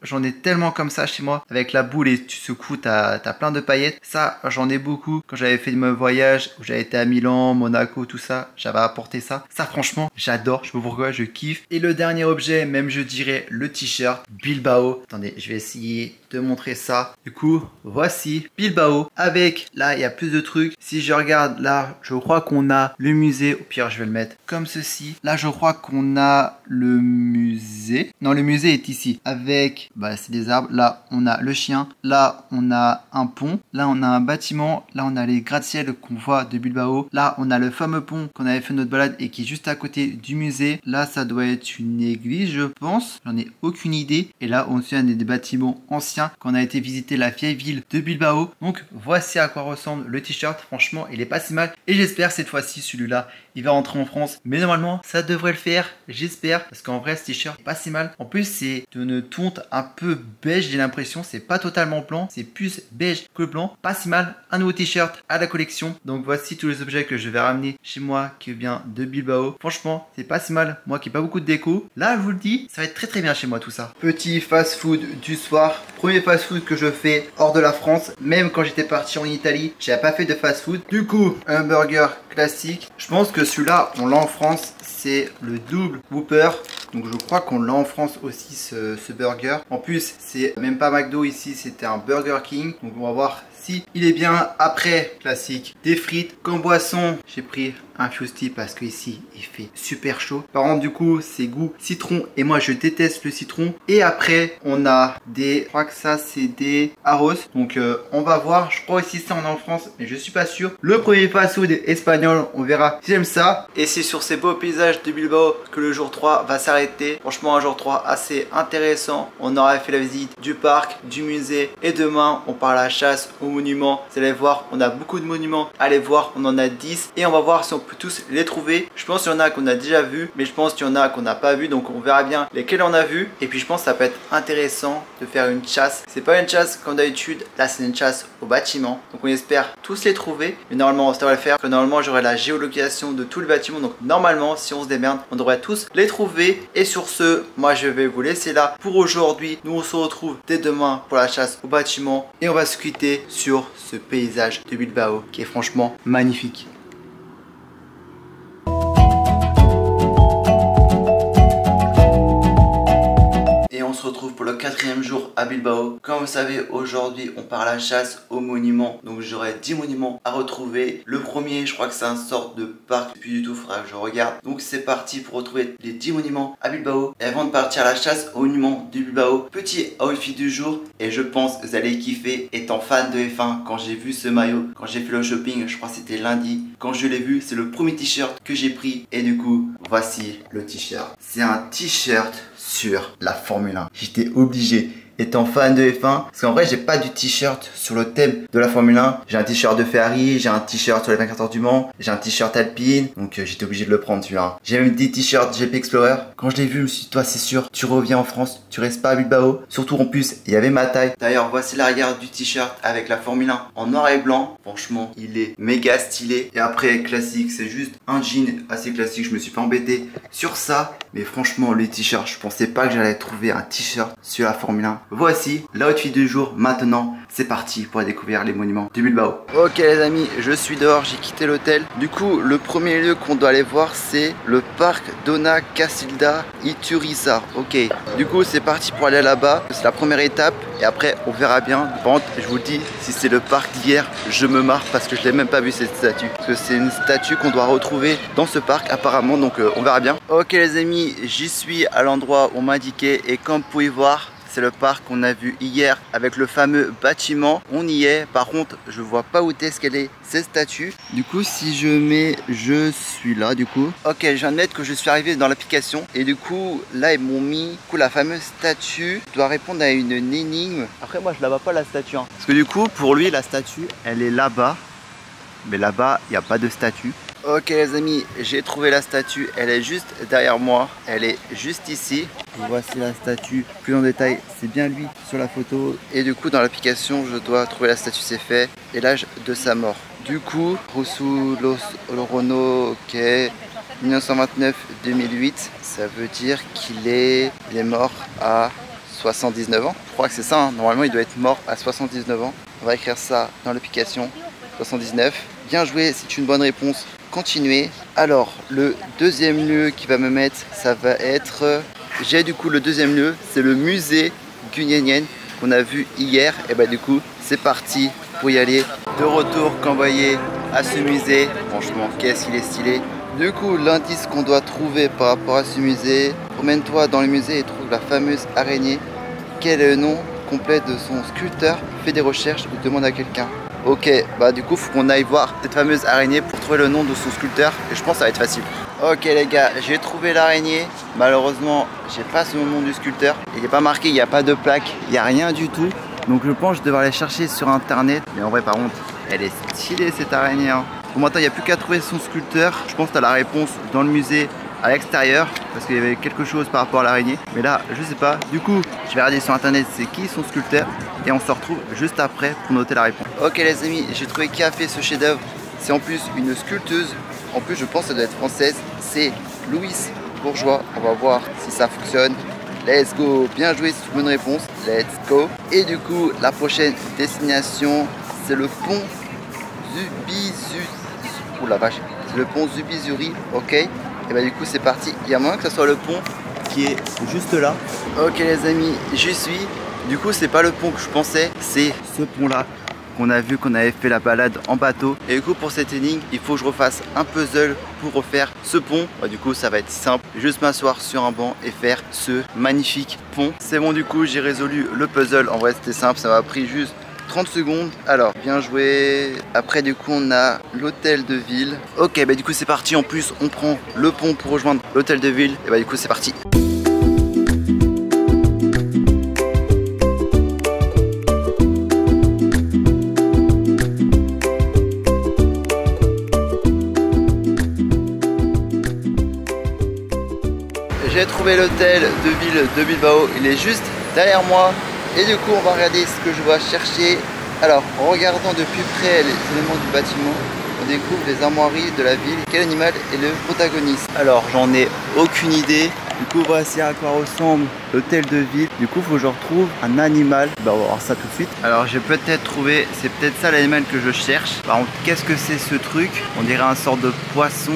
S1: J'en ai tellement comme ça chez moi. Avec la boule et tu secoues, t'as plein de paillettes. Ça, j'en ai beaucoup. Quand j'avais fait mon voyage, où j'avais été à Milan, Monaco, tout ça, j'avais apporté ça. Ça, franchement, j'adore. Je sais pas pourquoi, je kiffe. Et le dernier objet, même je dirais le t-shirt Bilbao. Attendez, je vais essayer de montrer ça. Du coup, voici Bilbao. Avec, là, il y a plus de trucs. Si je regarde là, je crois qu'on a le musée. Au pire, je vais le mettre comme ceci. Là, je crois qu'on a le musée. Non, le musée est ici. Avec, bah, c'est des arbres. Là, on a le chien. Là, on a un pont. Là, on a un bâtiment. Là, on a les gratte-ciel qu'on voit de Bilbao. Là, on a le fameux pont qu'on avait fait notre balade et qui est juste à côté du musée. Là, ça doit être une église, je pense. J'en ai aucune idée. Et là, on a des bâtiments anciens qu'on a été visiter la vieille ville de Bilbao. Donc, voici à quoi ressemble le t-shirt. Franchement, il est pas si mal. Et j'espère cette fois-ci, celui-là, il va rentrer en France. Mais normalement, ça devrait le faire. J'espère. Parce qu'en vrai, ce t-shirt est pas si mal. En plus, c'est d'une tonte un peu beige, j'ai l'impression. C'est pas totalement blanc. C'est plus beige que blanc. Pas si mal. Un nouveau t-shirt à la collection. Donc, voici tous les objets que je vais ramener chez moi qui vient de Bilbao. Franchement, c'est pas si mal. Moi qui n'ai pas beaucoup de déco. Là, je vous le dis, ça va être très très bien chez moi tout ça. Petit fast-food du soir. Premier fast-food que je fais hors de la France. Même quand j'étais parti en Italie, j'ai pas fait de fast-food. Du coup, un burger classique. Je pense que celui-là, on l'a en France. C'est le double Whopper. Donc je crois qu'on l'a en France aussi ce burger. En plus, c'est même pas McDo ici, c'était un Burger King. Donc on va voir Fusti, il est bien. Après, classique, des frites. Comme boisson, j'ai pris un Fusti parce que ici il fait super chaud. Par contre, du coup, c'est goût citron et moi je déteste le citron. Et après, on a des, je crois que ça c'est des arroz. Donc on va voir. Je crois aussi ça en France, mais je suis pas sûr. Le premier fast-food espagnol, on verra si j'aime ça. Et c'est sur ces beaux paysages de Bilbao que le jour 3 va s'arrêter. Franchement, un jour 3 assez intéressant. On aura fait la visite du parc, du musée et demain on part à la chasse aux monuments. Vous allez voir, on a beaucoup de monuments. Allez voir, on en a 10 et on va voir si on peut tous les trouver. Je pense qu'il y en a qu'on a déjà vu, mais je pense qu'il y en a qu'on n'a pas vu, donc on verra bien lesquels on a vu. Et puis je pense que ça peut être intéressant de faire une chasse. C'est pas une chasse comme d'habitude, là c'est une chasse au bâtiment, donc on espère tous les trouver. Mais normalement ça va le faire, que normalement j'aurai la géolocalisation de tout le bâtiment, donc normalement si on se démerde on devrait tous les trouver. Et sur ce, moi je vais vous laisser là pour aujourd'hui. Nous on se retrouve dès demain pour la chasse au bâtiment et on va se quitter sur ce paysage de Bilbao qui est franchement magnifique. On se retrouve pour le 4e jour à Bilbao. Comme vous savez, aujourd'hui on part à la chasse aux monuments. Donc j'aurai 10 monuments à retrouver. Le premier, je crois que c'est un sorte de parc. Plus du tout, faudra que je regarde. Donc c'est parti pour retrouver les 10 monuments à Bilbao. Et avant de partir à la chasse aux monuments de Bilbao, petit outfit du jour. Et je pense que vous allez kiffer. Étant fan de F1, quand j'ai vu ce maillot, quand j'ai fait le shopping, je crois que c'était lundi. Quand je l'ai vu, c'est le premier t-shirt que j'ai pris. Et du coup, voici le t-shirt. C'est un t-shirt sur la Formule 1. J'étais obligé, étant fan de F1, parce qu'en vrai j'ai pas du t-shirt sur le thème de la Formule 1. J'ai un t-shirt de Ferrari, j'ai un t-shirt sur les 24 heures du Mans, j'ai un t-shirt Alpine, donc j'étais obligé de le prendre celui-là. J'ai même des t-shirts GP Explorer. Quand je l'ai vu, je me suis dit, toi c'est sûr, tu reviens en France, tu restes pas à Bilbao. Surtout en plus, il y avait ma taille. D'ailleurs, voici l'arrière du t-shirt avec la Formule 1 en noir et blanc. Franchement, il est méga stylé. Et après, classique, c'est juste un jean assez classique. Je me suis pas embêté sur ça. Mais franchement, les t-shirts, je pensais pas que j'allais trouver un t-shirt sur la Formule 1. Voici l'outfit du jour. Maintenant, c'est parti pour découvrir les monuments de Bilbao. Ok les amis, je suis dehors, j'ai quitté l'hôtel. Du coup, le premier lieu qu'on doit aller voir, c'est le parc Dona Casilda Ituriza. Ok, du coup, c'est parti pour aller là-bas. C'est la première étape et après, on verra bien. Par contre, je vous dis, si c'est le parc d'hier, je me marre parce que je l'ai même pas vu cette statue. Parce que c'est une statue qu'on doit retrouver dans ce parc apparemment, donc on verra bien. Ok les amis, j'y suis à l'endroit où on m'a indiqué et comme vous pouvez voir, c'est le parc qu'on a vu hier avec le fameux bâtiment. On y est. Par contre, je vois pas où est-ce qu'elle est, cette statue. Du coup, si je mets je suis là, du coup. Ok, je viens de mettre que je suis arrivé dans l'application. Et du coup, là, ils m'ont mis du coup, la fameuse statue doit répondre à une énigme. Après, moi, je la vois pas, la statue. Hein. Parce que du coup, pour lui, la statue, elle est là-bas. Mais là-bas, il n'y a pas de statue. Ok les amis, j'ai trouvé la statue, elle est juste derrière moi, elle est juste ici. Voici la statue, plus en détail, c'est bien lui sur la photo. Et du coup dans l'application, je dois trouver la statue, c'est fait, et l'âge de sa mort. Du coup, Rousseau Lorono, ok, 1929-2008, ça veut dire qu'il est mort à 79 ans. Je crois que c'est ça, hein. Normalement il doit être mort à 79 ans. On va écrire ça dans l'application, 79. Bien joué, c'est une bonne réponse. Continuer. Alors, le deuxième lieu qui va me mettre, ça va être... J'ai du coup le deuxième lieu, c'est le musée Guggenheim qu'on a vu hier. Et bah du coup, c'est parti pour y aller. De retour, quand vous voyez à ce musée, franchement, qu'est-ce qu'il est stylé. Du coup, l'indice qu'on doit trouver par rapport à ce musée, promène-toi dans le musée et trouve la fameuse araignée. Quel est le nom complet de son sculpteur? Fais des recherches ou demande à quelqu'un. Ok, bah du coup faut qu'on aille voir cette fameuse araignée pour trouver le nom de son sculpteur et je pense que ça va être facile. Ok les gars, j'ai trouvé l'araignée. Malheureusement, j'ai pas ce nom du sculpteur. Il n'est pas marqué, il n'y a pas de plaque, il n'y a rien du tout. Donc je pense que je devrais aller chercher sur internet. Mais en vrai par contre, elle est stylée cette araignée. Hein. Bon maintenant il n'y a plus qu'à trouver son sculpteur. Je pense que tu as la réponse dans le musée à l'extérieur parce qu'il y avait quelque chose par rapport à l'araignée. Mais là, je sais pas. Du coup, je vais regarder sur internet c'est qui son sculpteur et on se retrouve juste après pour noter la réponse. Ok les amis, j'ai trouvé qui a fait ce chef-d'œuvre. C'est en plus une sculpteuse. En plus, je pense que ça doit être française. C'est Louise Bourgeois. On va voir si ça fonctionne. Let's go. Bien joué, c'est une bonne réponse. Let's go. Et du coup, la prochaine destination, c'est le pont Zubizuri. Ouh la vache. C'est le pont Zubizuri. Ok. Et bah du coup c'est parti, il y a moyen que ce soit le pont qui est juste là. Ok les amis, j'y suis. Du coup c'est pas le pont que je pensais, c'est ce pont là. qu'on a vu qu'on avait fait la balade en bateau. Et du coup pour cette énigme, il faut que je refasse un puzzle pour refaire ce pont. Bah, du coup ça va être simple, juste m'asseoir sur un banc et faire ce magnifique pont. C'est bon, du coup j'ai résolu le puzzle. En vrai c'était simple, ça m'a pris juste 30 secondes. Alors bien joué. Après du coup on a l'hôtel de ville. Ok, bah du coup c'est parti. En plus on prend le pont pour rejoindre l'hôtel de ville. Et bah du coup c'est parti. J'ai trouvé l'hôtel de ville de Bilbao, il est juste derrière moi. Et du coup on va regarder ce que je dois chercher. Alors en regardant de plus près les éléments du bâtiment, on découvre les armoiries de la ville. Quel animal est le protagoniste? Alors j'en ai aucune idée. Du coup voici à quoi ressemble l'hôtel de ville. Du coup faut que je retrouve un animal. Bah on va voir ça tout de suite. Alors j'ai peut-être trouvé, c'est peut-être ça l'animal que je cherche. Par contre qu'est-ce que c'est ce truc? On dirait un sort de poisson.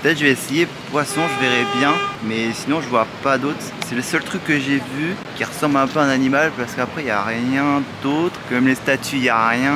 S1: Peut-être je vais essayer poisson, je verrai bien. Mais sinon je vois pas d'autre. C'est le seul truc que j'ai vu qui ressemble un peu à un animal, parce qu'après il n'y a rien d'autre. Comme les statues, il n'y a rien.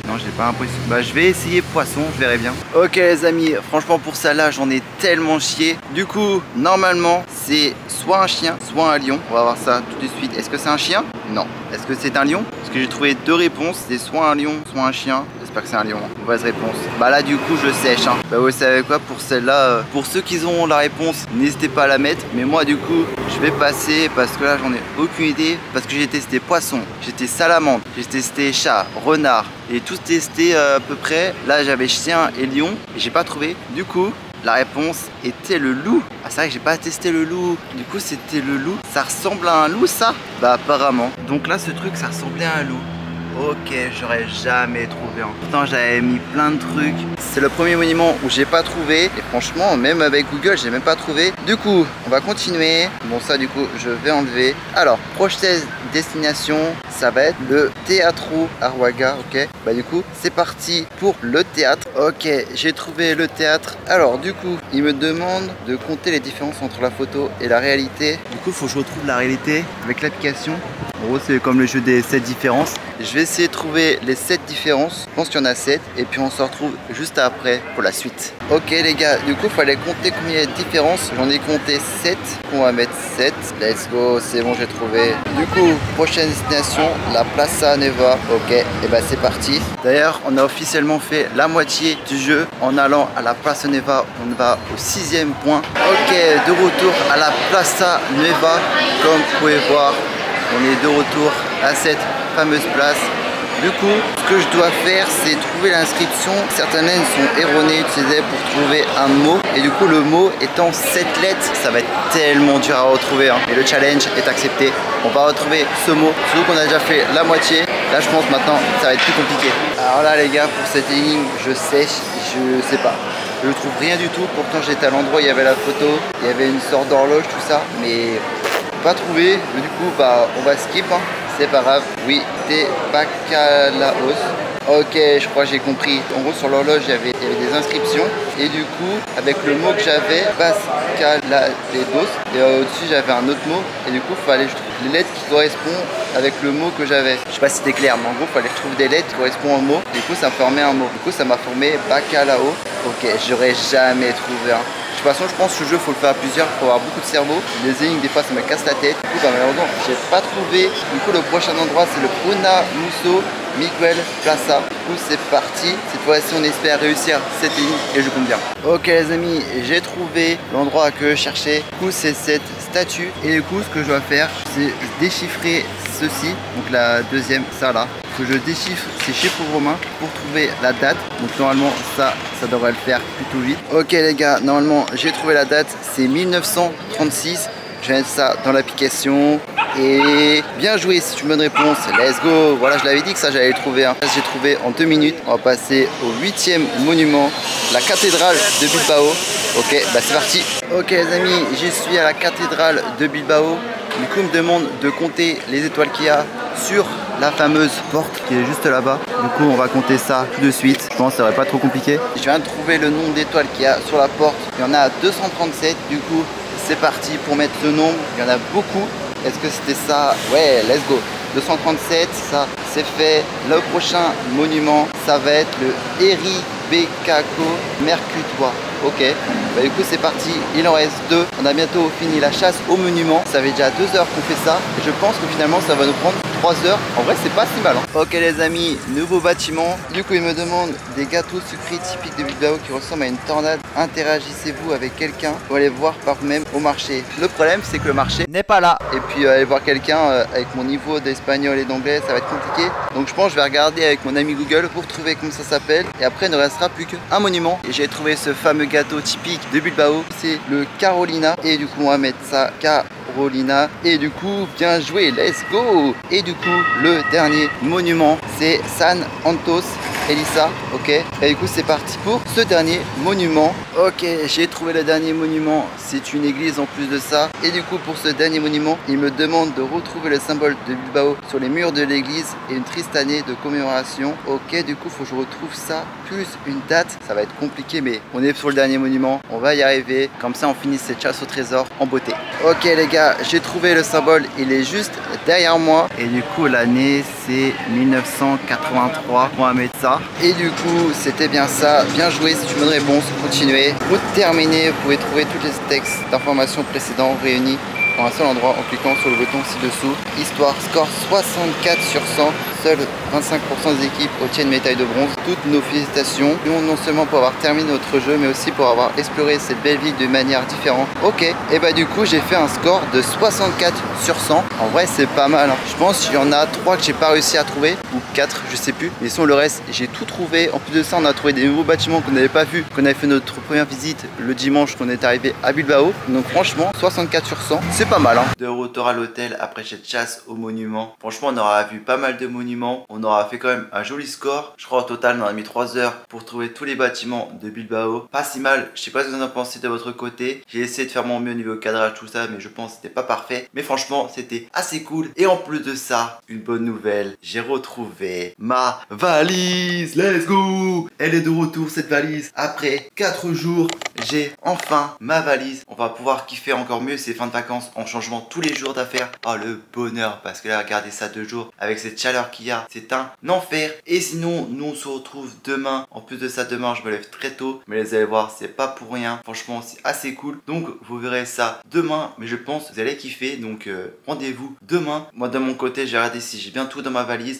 S1: Non, j'ai pas l'impression. Bah je vais essayer poisson, je verrai bien. Ok les amis, franchement pour ça là j'en ai tellement chié. Du coup normalement c'est soit un chien, soit un lion. On va voir ça tout de suite. Est-ce que c'est un chien? Non. Est-ce que c'est un lion? Parce que j'ai trouvé deux réponses. C'est soit un lion, soit un chien. J'espère que c'est un lion. Mauvaise réponse. Bah là du coup je sèche. Hein. Bah vous savez quoi, pour celle-là, pour ceux qui auront la réponse, n'hésitez pas à la mettre. Mais moi du coup je vais passer parce que là j'en ai aucune idée. Parce que j'ai testé poisson, j'ai testé salamandre, j'ai testé chat, renard. Et tout testé à peu près. Là j'avais chien et lion. Et j'ai pas trouvé. Du coup la réponse était le loup. Ah c'est vrai que j'ai pas testé le loup. Du coup c'était le loup. Ça ressemble à un loup ça? Bah apparemment. Donc là ce truc ça ressemblait à un loup. Ok, j'aurais jamais trouvé. Pourtant j'avais mis plein de trucs. C'est le premier monument où j'ai pas trouvé. Et franchement même avec Google j'ai même pas trouvé. Du coup on va continuer. Bon ça du coup je vais enlever. Alors prochaine destination, ça va être le Teatro Arruaga. Ok, bah du coup c'est parti pour le théâtre. Ok, j'ai trouvé le théâtre. Alors du coup il me demande de compter les différences entre la photo et la réalité. Du coup il faut que je retrouve la réalité avec l'application. En gros c'est comme le jeu des 7 différences. Je vais essayer de trouver les 7 différences. Je pense qu'il y en a 7. Et puis on se retrouve juste après pour la suite. Ok les gars, du coup il fallait compter combien il y a de différences. J'en ai compté 7. On va mettre 7. Let's go, c'est bon, j'ai trouvé. Du coup, prochaine destination, la Plaza Neva. Ok, et bah c'est parti. D'ailleurs, on a officiellement fait la moitié du jeu en allant à la Plaza Neva. On va au 6e point. Ok, de retour à la Plaza Neva. Comme vous pouvez voir, on est de retour à cette fameuse place. Du coup, ce que je dois faire, c'est trouver l'inscription. Certaines lettres sont erronées, utilisées pour trouver un mot. Et du coup, le mot étant 7 lettres, ça va être tellement dur à retrouver. Hein. Et le challenge est accepté. On va retrouver ce mot. Surtout qu'on a déjà fait la moitié. Là, je pense maintenant, ça va être plus compliqué. Alors là, les gars, pour cette énigme, je sèche. Je sais pas. Je ne trouve rien du tout. Pourtant, j'étais à l'endroit où il y avait la photo. Il y avait une sorte d'horloge, tout ça. Mais pas trouvé. Mais du coup, bah, on va skip. Hein. C'est pas grave. Oui, t'es Bacalaos. Ok, je crois que j'ai compris. En gros, sur l'horloge, il y avait des inscriptions. Et du coup, avec le mot que j'avais, Bacalaos. Et au-dessus, j'avais un autre mot. Et du coup, il fallait que je trouve les lettres qui correspondent avec le mot que j'avais. Je sais pas si c'était clair, mais en gros, il fallait que je trouve des lettres qui correspondent au mot. Du coup, ça formait un mot. Du coup, ça m'a formé Bacalao. Ok, j'aurais jamais trouvé un. De toute façon, je pense que ce jeu, il faut le faire à plusieurs pour avoir beaucoup de cerveau. Les énigmes, des fois, ça me casse la tête. Du coup, bah, malheureusement, j'ai pas trouvé. Du coup, le prochain endroit, c'est le Una Musso Miguel Plaza. Du coup, c'est parti. Cette fois-ci, on espère réussir cette énigme et je compte bien. Ok, les amis, j'ai trouvé l'endroit que je cherchais. Du coup, c'est cette statue. Et du coup, ce que je dois faire, c'est déchiffrer ceci. Donc, la deuxième, ça là. Que je déchiffre ces chiffres romains pour trouver la date. Donc normalement ça devrait le faire plutôt vite. Ok les gars, normalement j'ai trouvé la date, c'est 1936. Je vais mettre ça dans l'application. Et bien joué, c'est une bonne réponse. Let's go. Voilà, je l'avais dit que ça j'allais le trouver. Hein. J'ai trouvé en 2 minutes. On va passer au 8e monument, la cathédrale de Bilbao. Ok, bah c'est parti. Ok les amis, j'y suis à la cathédrale de Bilbao. Du coup, on me demande de compter les étoiles qu'il y a sur la fameuse porte qui est juste là-bas. Du coup, on va compter ça tout de suite. Je pense que ça va pas trop compliqué. Je viens de trouver le nombre d'étoiles qu'il y a sur la porte. Il y en a 237. Du coup, c'est parti pour mettre ce nombre. Il y en a beaucoup. Est-ce que c'était ça? Ouais, let's go. 237, ça c'est fait. Le prochain monument, ça va être le Eribekako Mercutoire. Ok, bah, du coup c'est parti, il en reste 2. On a bientôt fini la chasse au monument. Ça fait déjà 2 heures qu'on fait ça. Et je pense que finalement ça va nous prendre 3 heures. En vrai c'est pas si mal. Ok les amis, nouveau bâtiment. Du coup il me demande des gâteaux sucrés typiques de Bilbao qui ressemblent à une tornade. Interagissez-vous avec quelqu'un ou allez voir par vous-même au marché. Le problème c'est que le marché n'est pas là. Et puis aller voir quelqu'un avec mon niveau d'espagnol et d'anglais ça va être compliqué. Donc je pense que je vais regarder avec mon ami Google pour trouver comment ça s'appelle. Et après il ne restera plus qu'un monument. Et j'ai trouvé ce fameux gâteau typique de Bilbao, c'est le Carolina. Et du coup on va mettre ça Carolina. Et du coup bien joué, let's go. Et du coup le dernier monument c'est San Antos Elisa. Ok, et du coup c'est parti pour ce dernier monument. Ok, j'ai trouvé le dernier monument, c'est une église en plus de ça. Et du coup pour ce dernier monument il me demande de retrouver le symbole de Bilbao sur les murs de l'église et une triste année de commémoration. Ok, du coup faut que je retrouve ça plus une date. Ça va être compliqué mais on est sur le dernier monument, on va y arriver. Comme ça on finit cette chasse au trésor en beauté. Ok les gars, j'ai trouvé le symbole, il est juste derrière moi. Et du coup l'année c'est 1983. On va mettre ça. Et du coup c'était bien ça. Bien joué, c'est une bonne réponse. Continuez. Pour terminer, vous pouvez trouver tous les textes d'informations précédents réunis en un seul endroit en cliquant sur le bouton ci-dessous. Histoire, score 64 sur 100. Seuls 25% des équipes obtiennent médaille de bronze. Toutes nos félicitations, non seulement pour avoir terminé notre jeu, mais aussi pour avoir exploré cette belle ville de manière différente. Ok, et bah du coup j'ai fait un score de 64 sur 100. En vrai c'est pas mal, hein. Je pense qu'il y en a 3 que j'ai pas réussi à trouver, ou 4, je sais plus. Mais sinon le reste, j'ai tout trouvé. En plus de ça, on a trouvé des nouveaux bâtiments qu'on n'avait pas vus, qu'on avait fait notre première visite le dimanche qu'on est arrivé à Bilbao. Donc franchement, 64 sur 100, c'est pas mal, hein. De retour à l'hôtel après cette chasse au monument. Franchement, on aura vu pas mal de monuments. On aura fait quand même un joli score. Je crois au total on a mis 3 heures pour trouver tous les bâtiments de Bilbao. Pas si mal, je sais pas ce que vous en pensez de votre côté. J'ai essayé de faire mon mieux au niveau cadrage tout ça, mais je pense que c'était pas parfait. Mais franchement c'était assez cool. Et en plus de ça, une bonne nouvelle, j'ai retrouvé ma valise. Let's go. Elle est de retour cette valise. Après 4 jours, j'ai enfin ma valise. On va pouvoir kiffer encore mieux ces fins de vacances en changeant tous les jours d'affaires. Oh le bonheur, parce que là regardez ça 2 jours avec cette chaleur qu'il y a, c'est un enfer. Et sinon nous on se retrouve demain. En plus de ça demain je me lève très tôt, mais vous allez voir c'est pas pour rien. Franchement c'est assez cool. Donc vous verrez ça demain, mais je pense que vous allez kiffer. Donc rendez-vous demain. Moi de mon côté j'ai regardé si j'ai bien tout dans ma valise.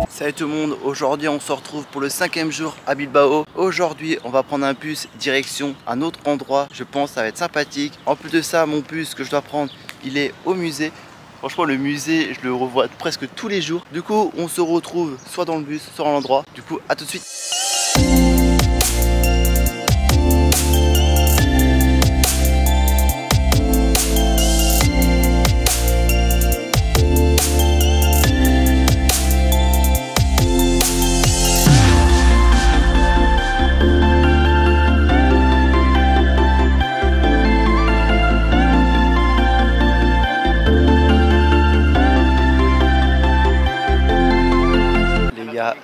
S1: Salut tout le monde, aujourd'hui on se retrouve pour le 5e jour à Bilbao. Aujourd'hui on va prendre un bus direction un autre endroit, je pense que ça va être sympathique. En plus de ça, mon bus que je dois prendre, il est au musée. Franchement le musée, je le revois presque tous les jours. Du coup on se retrouve soit dans le bus, soit dans l'endroit. Du coup à tout de suite.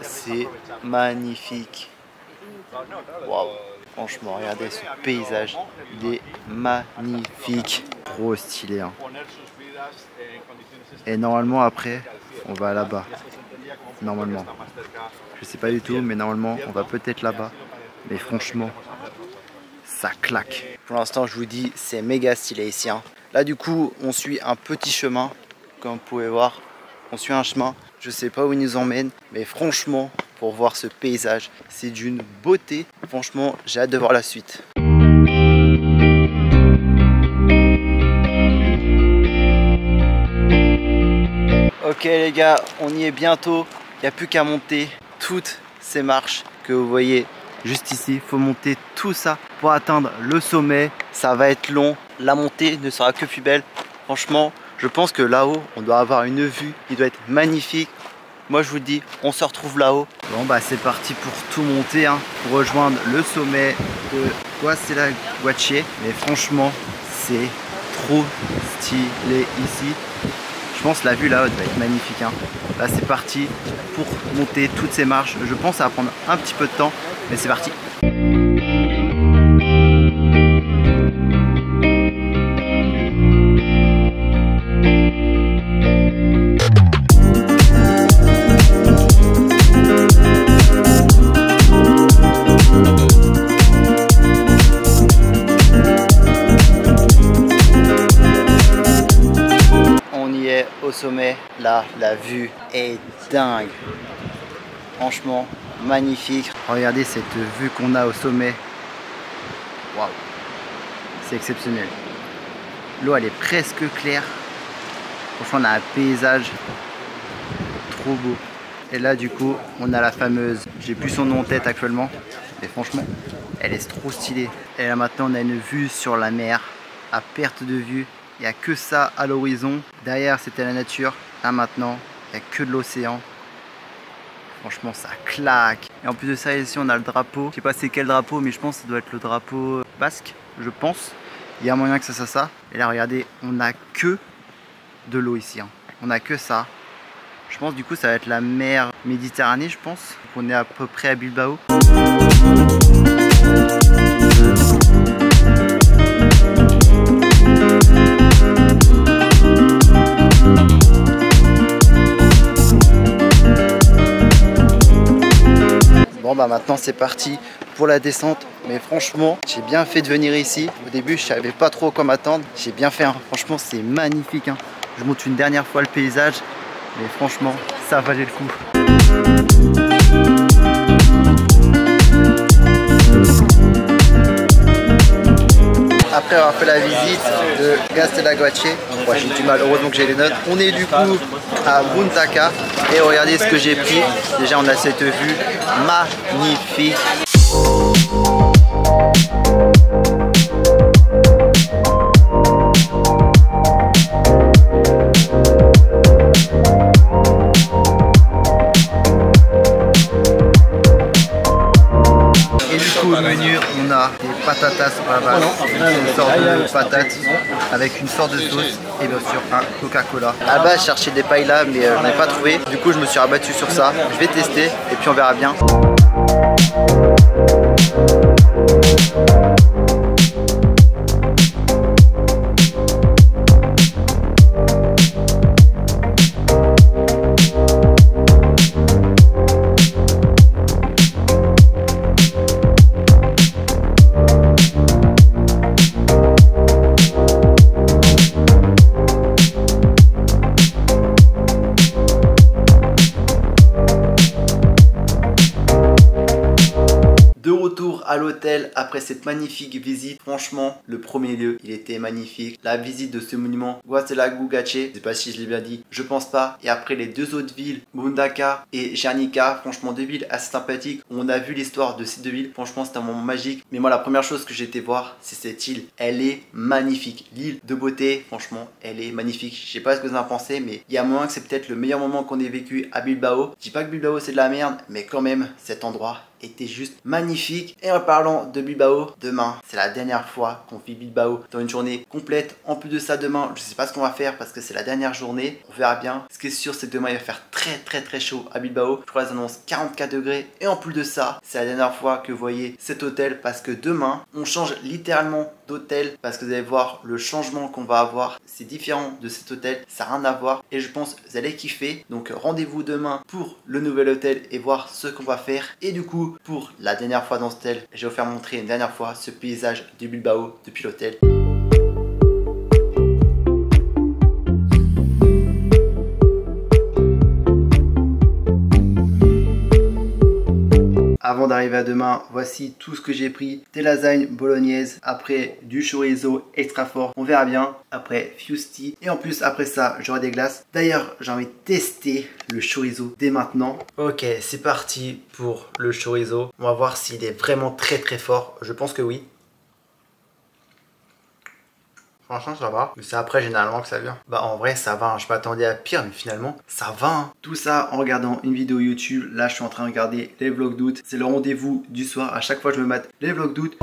S1: C'est magnifique. Waouh. Franchement, regardez ce paysage. Il est magnifique. Trop stylé. Hein. Et normalement, après, on va là-bas. Normalement. Je sais pas du tout, mais normalement, on va peut-être là-bas. Mais franchement, ça claque. Pour l'instant, je vous dis, c'est méga stylé ici. Hein. Là, du coup, on suit un petit chemin. Comme vous pouvez voir, on suit un chemin. Je sais pas où il nous emmène, mais franchement, pour voir ce paysage, c'est d'une beauté. Franchement, j'ai hâte de voir la suite. Ok les gars, on y est bientôt. Il n'y a plus qu'à monter toutes ces marches que vous voyez juste ici. Il faut monter tout ça pour atteindre le sommet. Ça va être long. La montée ne sera que plus belle. Franchement, je pense que là-haut, on doit avoir une vue qui doit être magnifique. Moi, je vous dis, on se retrouve là-haut. Bon, bah, c'est parti pour tout monter, hein, pour rejoindre le sommet de Huastela-Guache. Mais franchement, c'est trop stylé ici. Je pense que la vue là-haut va être magnifique. Hein. Là, c'est parti pour monter toutes ces marches. Je pense que ça va prendre un petit peu de temps, mais c'est parti. arrivé au sommet, là, la vue est dingue. Franchement, magnifique. Regardez cette vue qu'on a au sommet. Waouh, c'est exceptionnel. L'eau, elle est presque claire. Franchement, on a un paysage trop beau. Et là, du coup, on a la fameuse, j'ai plus son nom en tête actuellement, mais franchement, elle est trop stylée. Et là, maintenant, on a une vue sur la mer, à perte de vue. Il n'y a que ça à l'horizon. Derrière, c'était la nature. Là, maintenant, il n'y a que de l'océan. Franchement, ça claque. Et en plus de ça, ici, on a le drapeau. Je sais pas c'est quel drapeau, mais je pense que ça doit être le drapeau basque, je pense. Il y a moyen que ça soit ça. Et là, regardez, on n'a que de l'eau ici. On n'a que ça. Je pense du coup ça va être la mer Méditerranée, je pense. On est à peu près à Bilbao. Bon bah maintenant c'est parti pour la descente. Mais franchement, j'ai bien fait de venir ici. Au début, je savais pas trop quoi m'attendre. J'ai bien fait. Franchement, c'est magnifique. Je montre une dernière fois le paysage. Mais franchement, ça valait le coup. Après avoir fait la visite de Gaztelaguache, j'ai du mal, heureusement que j'ai les notes. On est du coup à Bundaka et regardez ce que j'ai pris. Déjà, on a cette vue magnifique. Au menu, on a des patatas bravas, une sorte de patate avec une sorte de sauce et bien sûr un Coca-Cola. À la base, je cherchais des paellas mais je n'ai pas trouvé. Du coup, je me suis rabattu sur ça. Je vais tester et puis on verra bien. À l'hôtel après cette magnifique visite. Franchement, le premier lieu, il était magnifique. La visite de ce monument Gaztelaguache, je sais pas si je l'ai bien dit, je pense pas. Et après les deux autres villes, Bundaka et Gernika, franchement deux villes assez sympathiques. On a vu l'histoire de ces deux villes. Franchement, c'était un moment magique. Mais moi, la première chose que j'ai été voir, c'est cette île. Elle est magnifique. L'île de beauté, franchement, elle est magnifique. Je sais pas ce que vous en pensez, mais il y a moyen que c'est peut-être le meilleur moment qu'on ait vécu à Bilbao. Je dis pas que Bilbao c'est de la merde, mais quand même, cet endroit était juste magnifique. Et en parlant de Bilbao, demain c'est la dernière fois qu'on vit Bilbao dans une journée complète. En plus de ça, demain je sais pas ce qu'on va faire parce que c'est la dernière journée, on verra bien. Ce qui est sûr, c'est que demain il va faire très chaud à Bilbao. Je crois qu'ils annoncent 44 degrés. Et en plus de ça, c'est la dernière fois que vous voyez cet hôtel parce que demain on change littéralement d'hôtel parce que vous allez voir le changement qu'on va avoir. C'est différent de cet hôtel, ça n'a rien à voir et je pense que vous allez kiffer. Donc rendez-vous demain pour le nouvel hôtel et voir ce qu'on va faire. Et du coup, pour la dernière fois dans cet hôtel, je vais vous faire montrer une dernière fois ce paysage de Bilbao depuis l'hôtel. Avant d'arriver à demain, voici tout ce que j'ai pris. Des lasagnes bolognaises, après du chorizo extra fort, on verra bien. Après fusti et en plus après ça, j'aurai des glaces. D'ailleurs, j'ai envie de tester le chorizo dès maintenant. Ok, c'est parti pour le chorizo. On va voir s'il est vraiment très fort. Je pense que oui. Franchement ça va, mais c'est après généralement que ça vient. Bah en vrai ça va, je m'attendais à pire mais finalement ça va. Tout ça en regardant une vidéo YouTube. Là je suis en train de regarder les vlogs d'août. C'est le rendez-vous du soir, à chaque fois je me mate les vlogs d'août.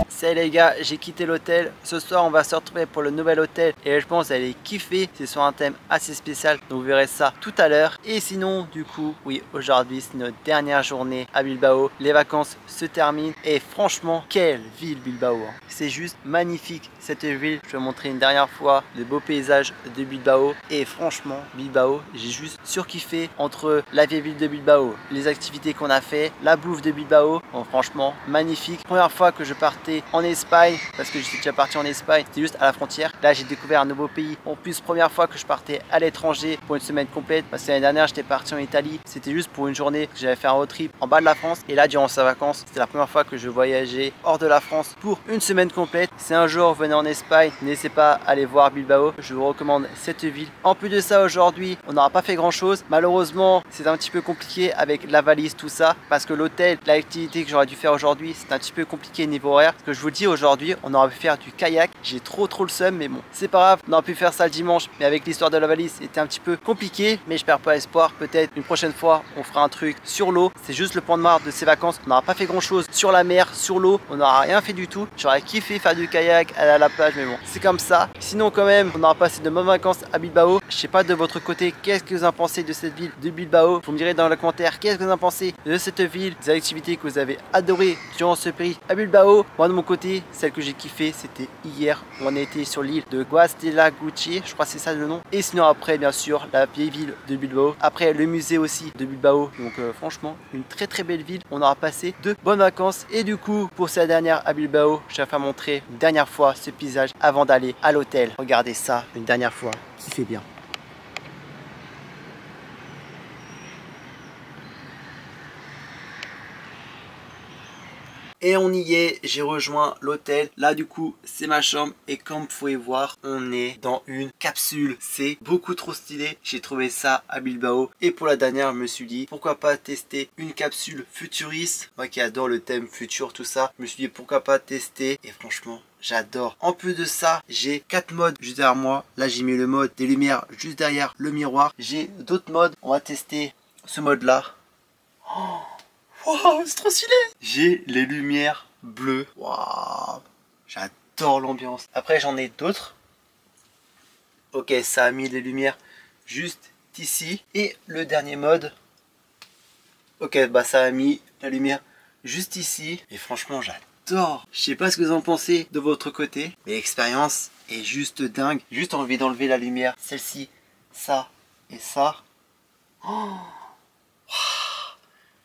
S1: Salut les gars, j'ai quitté l'hôtel. Ce soir on va se retrouver pour le nouvel hôtel et je pense que vous allez kiffer. C'est sur un thème assez spécial, donc vous verrez ça tout à l'heure. Et sinon du coup, oui, aujourd'hui c'est notre dernière journée à Bilbao. Les vacances se terminent et franchement quelle ville Bilbao, hein. C'est juste magnifique cette ville. Je vais vous montrer une dernière fois le beau paysage de Bilbao. Et franchement Bilbao, j'ai juste surkiffé entre la vieille ville de Bilbao, les activités qu'on a fait, la bouffe de Bilbao. Bon franchement magnifique. Première fois que je partais
S2: en Espagne parce que j'étais déjà parti en Espagne, c'était juste à la frontière. Là j'ai découvert un nouveau pays. En plus, première fois que je partais à l'étranger pour une semaine complète, parce que l'année dernière j'étais parti en Italie, c'était juste pour une journée que j'avais fait un road trip en bas de la France. Et là durant ces vacances, c'était la première fois que je voyageais hors de la France pour une semaine complète. Si un jour vous venez en Espagne, n'hésitez pas à aller voir Bilbao, je vous recommande cette ville. En plus de ça, aujourd'hui on n'aura pas fait grand chose. Malheureusement c'est un petit peu compliqué avec la valise, tout ça, parce que l'hôtel, l'activité que j'aurais dû faire aujourd'hui, c'est un petit peu compliqué niveau horaire. Ce que je vous dis, aujourd'hui on aurait pu faire du kayak. J'ai trop le seum, mais bon, c'est pas grave, on aurait pu faire ça le dimanche, mais avec l'histoire de la valise c'était un petit peu compliqué. Mais je perds pas espoir, peut-être une prochaine fois on fera un truc sur l'eau. C'est juste le point de marre de ces vacances, on n'aura pas fait grand chose sur la mer, sur l'eau, on n'aura rien fait du tout. J'aurais kiffé faire du kayak, aller à la plage, mais bon, c'est comme ça. Sinon quand même, on aura passé de bonnes vacances à Bilbao. Je sais pas de votre côté, qu'est-ce que vous en pensez de cette ville de Bilbao? Vous me direz dans les commentaires qu'est-ce que vous en pensez de cette ville, des activités que vous avez adorées durant ce pays à Bilbao. Moi de mon côté, celle que j'ai kiffé, c'était hier, on a été sur l'île de Gaztelaguntia, je crois que c'est ça le nom. Et sinon après, bien sûr, la vieille ville de Bilbao. Après le musée aussi de Bilbao. Donc franchement, une très belle ville. On aura passé de bonnes vacances. Et du coup, pour cette dernière à Bilbao, je vais faire montrer une dernière fois ce paysage avant d'aller à l'hôtel. Regardez ça une dernière fois, kiffez bien. Et on y est, j'ai rejoint l'hôtel. Là du coup c'est ma chambre et comme vous pouvez voir, on est dans une capsule. C'est beaucoup trop stylé, j'ai trouvé ça à Bilbao. Et pour la dernière, je me suis dit pourquoi pas tester une capsule futuriste. Moi qui adore le thème futur, tout ça, je me suis dit pourquoi pas tester. Et franchement j'adore. En plus de ça, j'ai 4 modes juste derrière moi. Là j'ai mis le mode des lumières juste derrière le miroir. J'ai d'autres modes, on va tester ce mode là. Oh, wow, c'est trop stylé! J'ai les lumières bleues. Waouh, j'adore l'ambiance. Après, j'en ai d'autres. Ok, ça a mis les lumières juste ici. Et le dernier mode. Ok, bah ça a mis la lumière juste ici. Et franchement, j'adore. Je sais pas ce que vous en pensez de votre côté, mais l'expérience est juste dingue. Juste envie d'enlever la lumière. Celle-ci, ça et ça. Oh.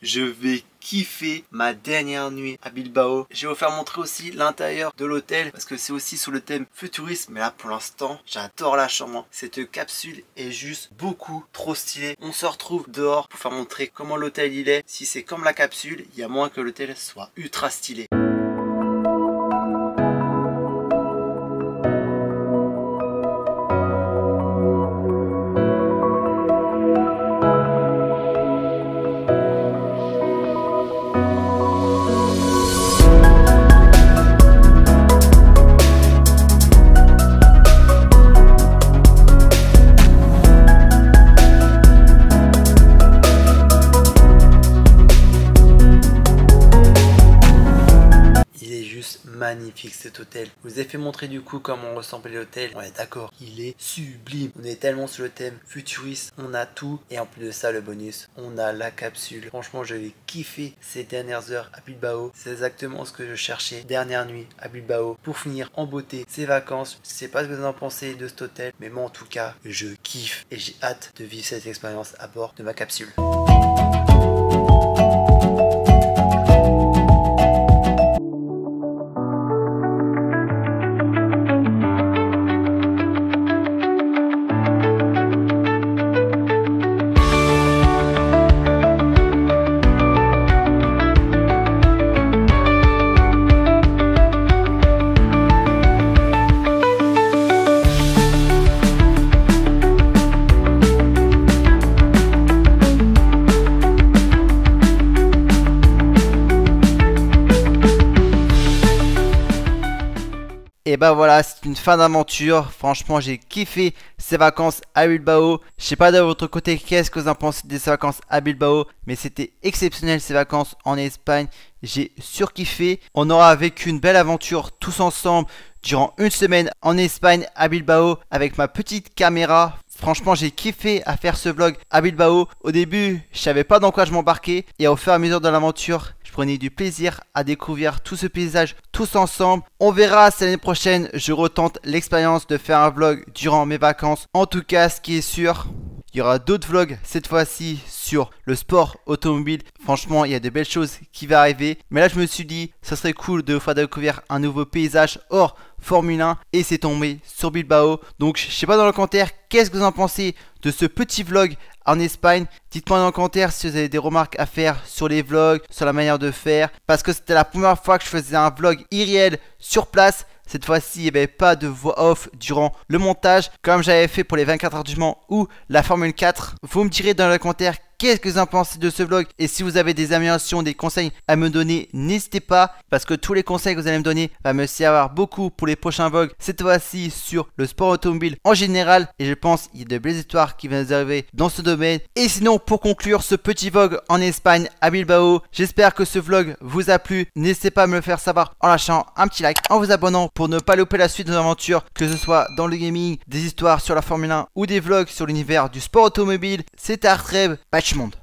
S2: Je vais kiffer ma dernière nuit à Bilbao. Je vais vous faire montrer aussi l'intérieur de l'hôtel parce que c'est aussi sous le thème futuriste. Mais là pour l'instant j'adore la chambre. Cette capsule est juste beaucoup trop stylée. On se retrouve dehors pour faire montrer comment l'hôtel il est. Si c'est comme la capsule, il y a moins que l'hôtel soit ultra stylé. Magnifique cet hôtel. Je vous ai fait montrer du coup comment ressemblait l'hôtel. On est d'accord, il est sublime. On est tellement sur le thème futuriste. On a tout. Et en plus de ça, le bonus, on a la capsule. Franchement, je vais kiffer ces dernières heures à Bilbao. C'est exactement ce que je cherchais. Dernière nuit à Bilbao pour finir en beauté ces vacances. Je sais pas ce que vous en pensez de cet hôtel, mais moi en tout cas, je kiffe. Et j'ai hâte de vivre cette expérience à bord de ma capsule. Et bah voilà, c'est une fin d'aventure. Franchement, j'ai kiffé ces vacances à Bilbao. Je sais pas de votre côté, qu'est-ce que vous en pensez de ces vacances à Bilbao, mais c'était exceptionnel ces vacances en Espagne. J'ai surkiffé. On aura vécu une belle aventure tous ensemble durant une semaine en Espagne à Bilbao avec ma petite caméra. Franchement, j'ai kiffé à faire ce vlog à Bilbao. Au début, je savais pas dans quoi je m'embarquais et au fur et à mesure de l'aventure, je prenais du plaisir à découvrir tout ce paysage tous ensemble. On verra si l'année prochaine, je retente l'expérience de faire un vlog durant mes vacances. En tout cas, ce qui est sûr, il
S1: il y aura d'autres vlogs cette fois-ci sur le sport automobile. Franchement, il y a de belles choses qui vont arriver. Mais là, je me suis dit, ça serait cool de vous faire découvrir un nouveau paysage hors Formule 1 et c'est tombé sur Bilbao. Donc, je sais pas dans les commentaires, qu'est-ce que vous en pensez de ce petit vlog en Espagne? Dites-moi dans les commentaires si vous avez des remarques à faire sur les vlogs, sur la manière de faire. Parce que c'était la première fois que je faisais un vlog irréel sur place. Cette fois-ci, il n'y avait pas de voix off durant le montage, comme j'avais fait pour les 24 heures du Mans ou la Formule 4. Vous me direz dans les commentaires qu'est-ce que vous en pensez de ce vlog. Et si vous avez des améliorations, des conseils à me donner, n'hésitez pas. Parce que tous les conseils que vous allez me donner va me servir beaucoup pour les prochains vlogs. Cette fois-ci sur le sport automobile en général. Et je pense qu'il y a de belles histoires qui vont nous arriver dans ce domaine. Et sinon, pour conclure ce petit vlog en Espagne à Bilbao, j'espère que ce vlog vous a plu. N'hésitez pas à me le faire savoir en lâchant un petit like, en vous abonnant pour ne pas louper la suite de nos aventures, que ce soit dans le gaming, des histoires sur la Formule 1 ou des vlogs sur l'univers du sport automobile. C'était Artreb, Patch Monde.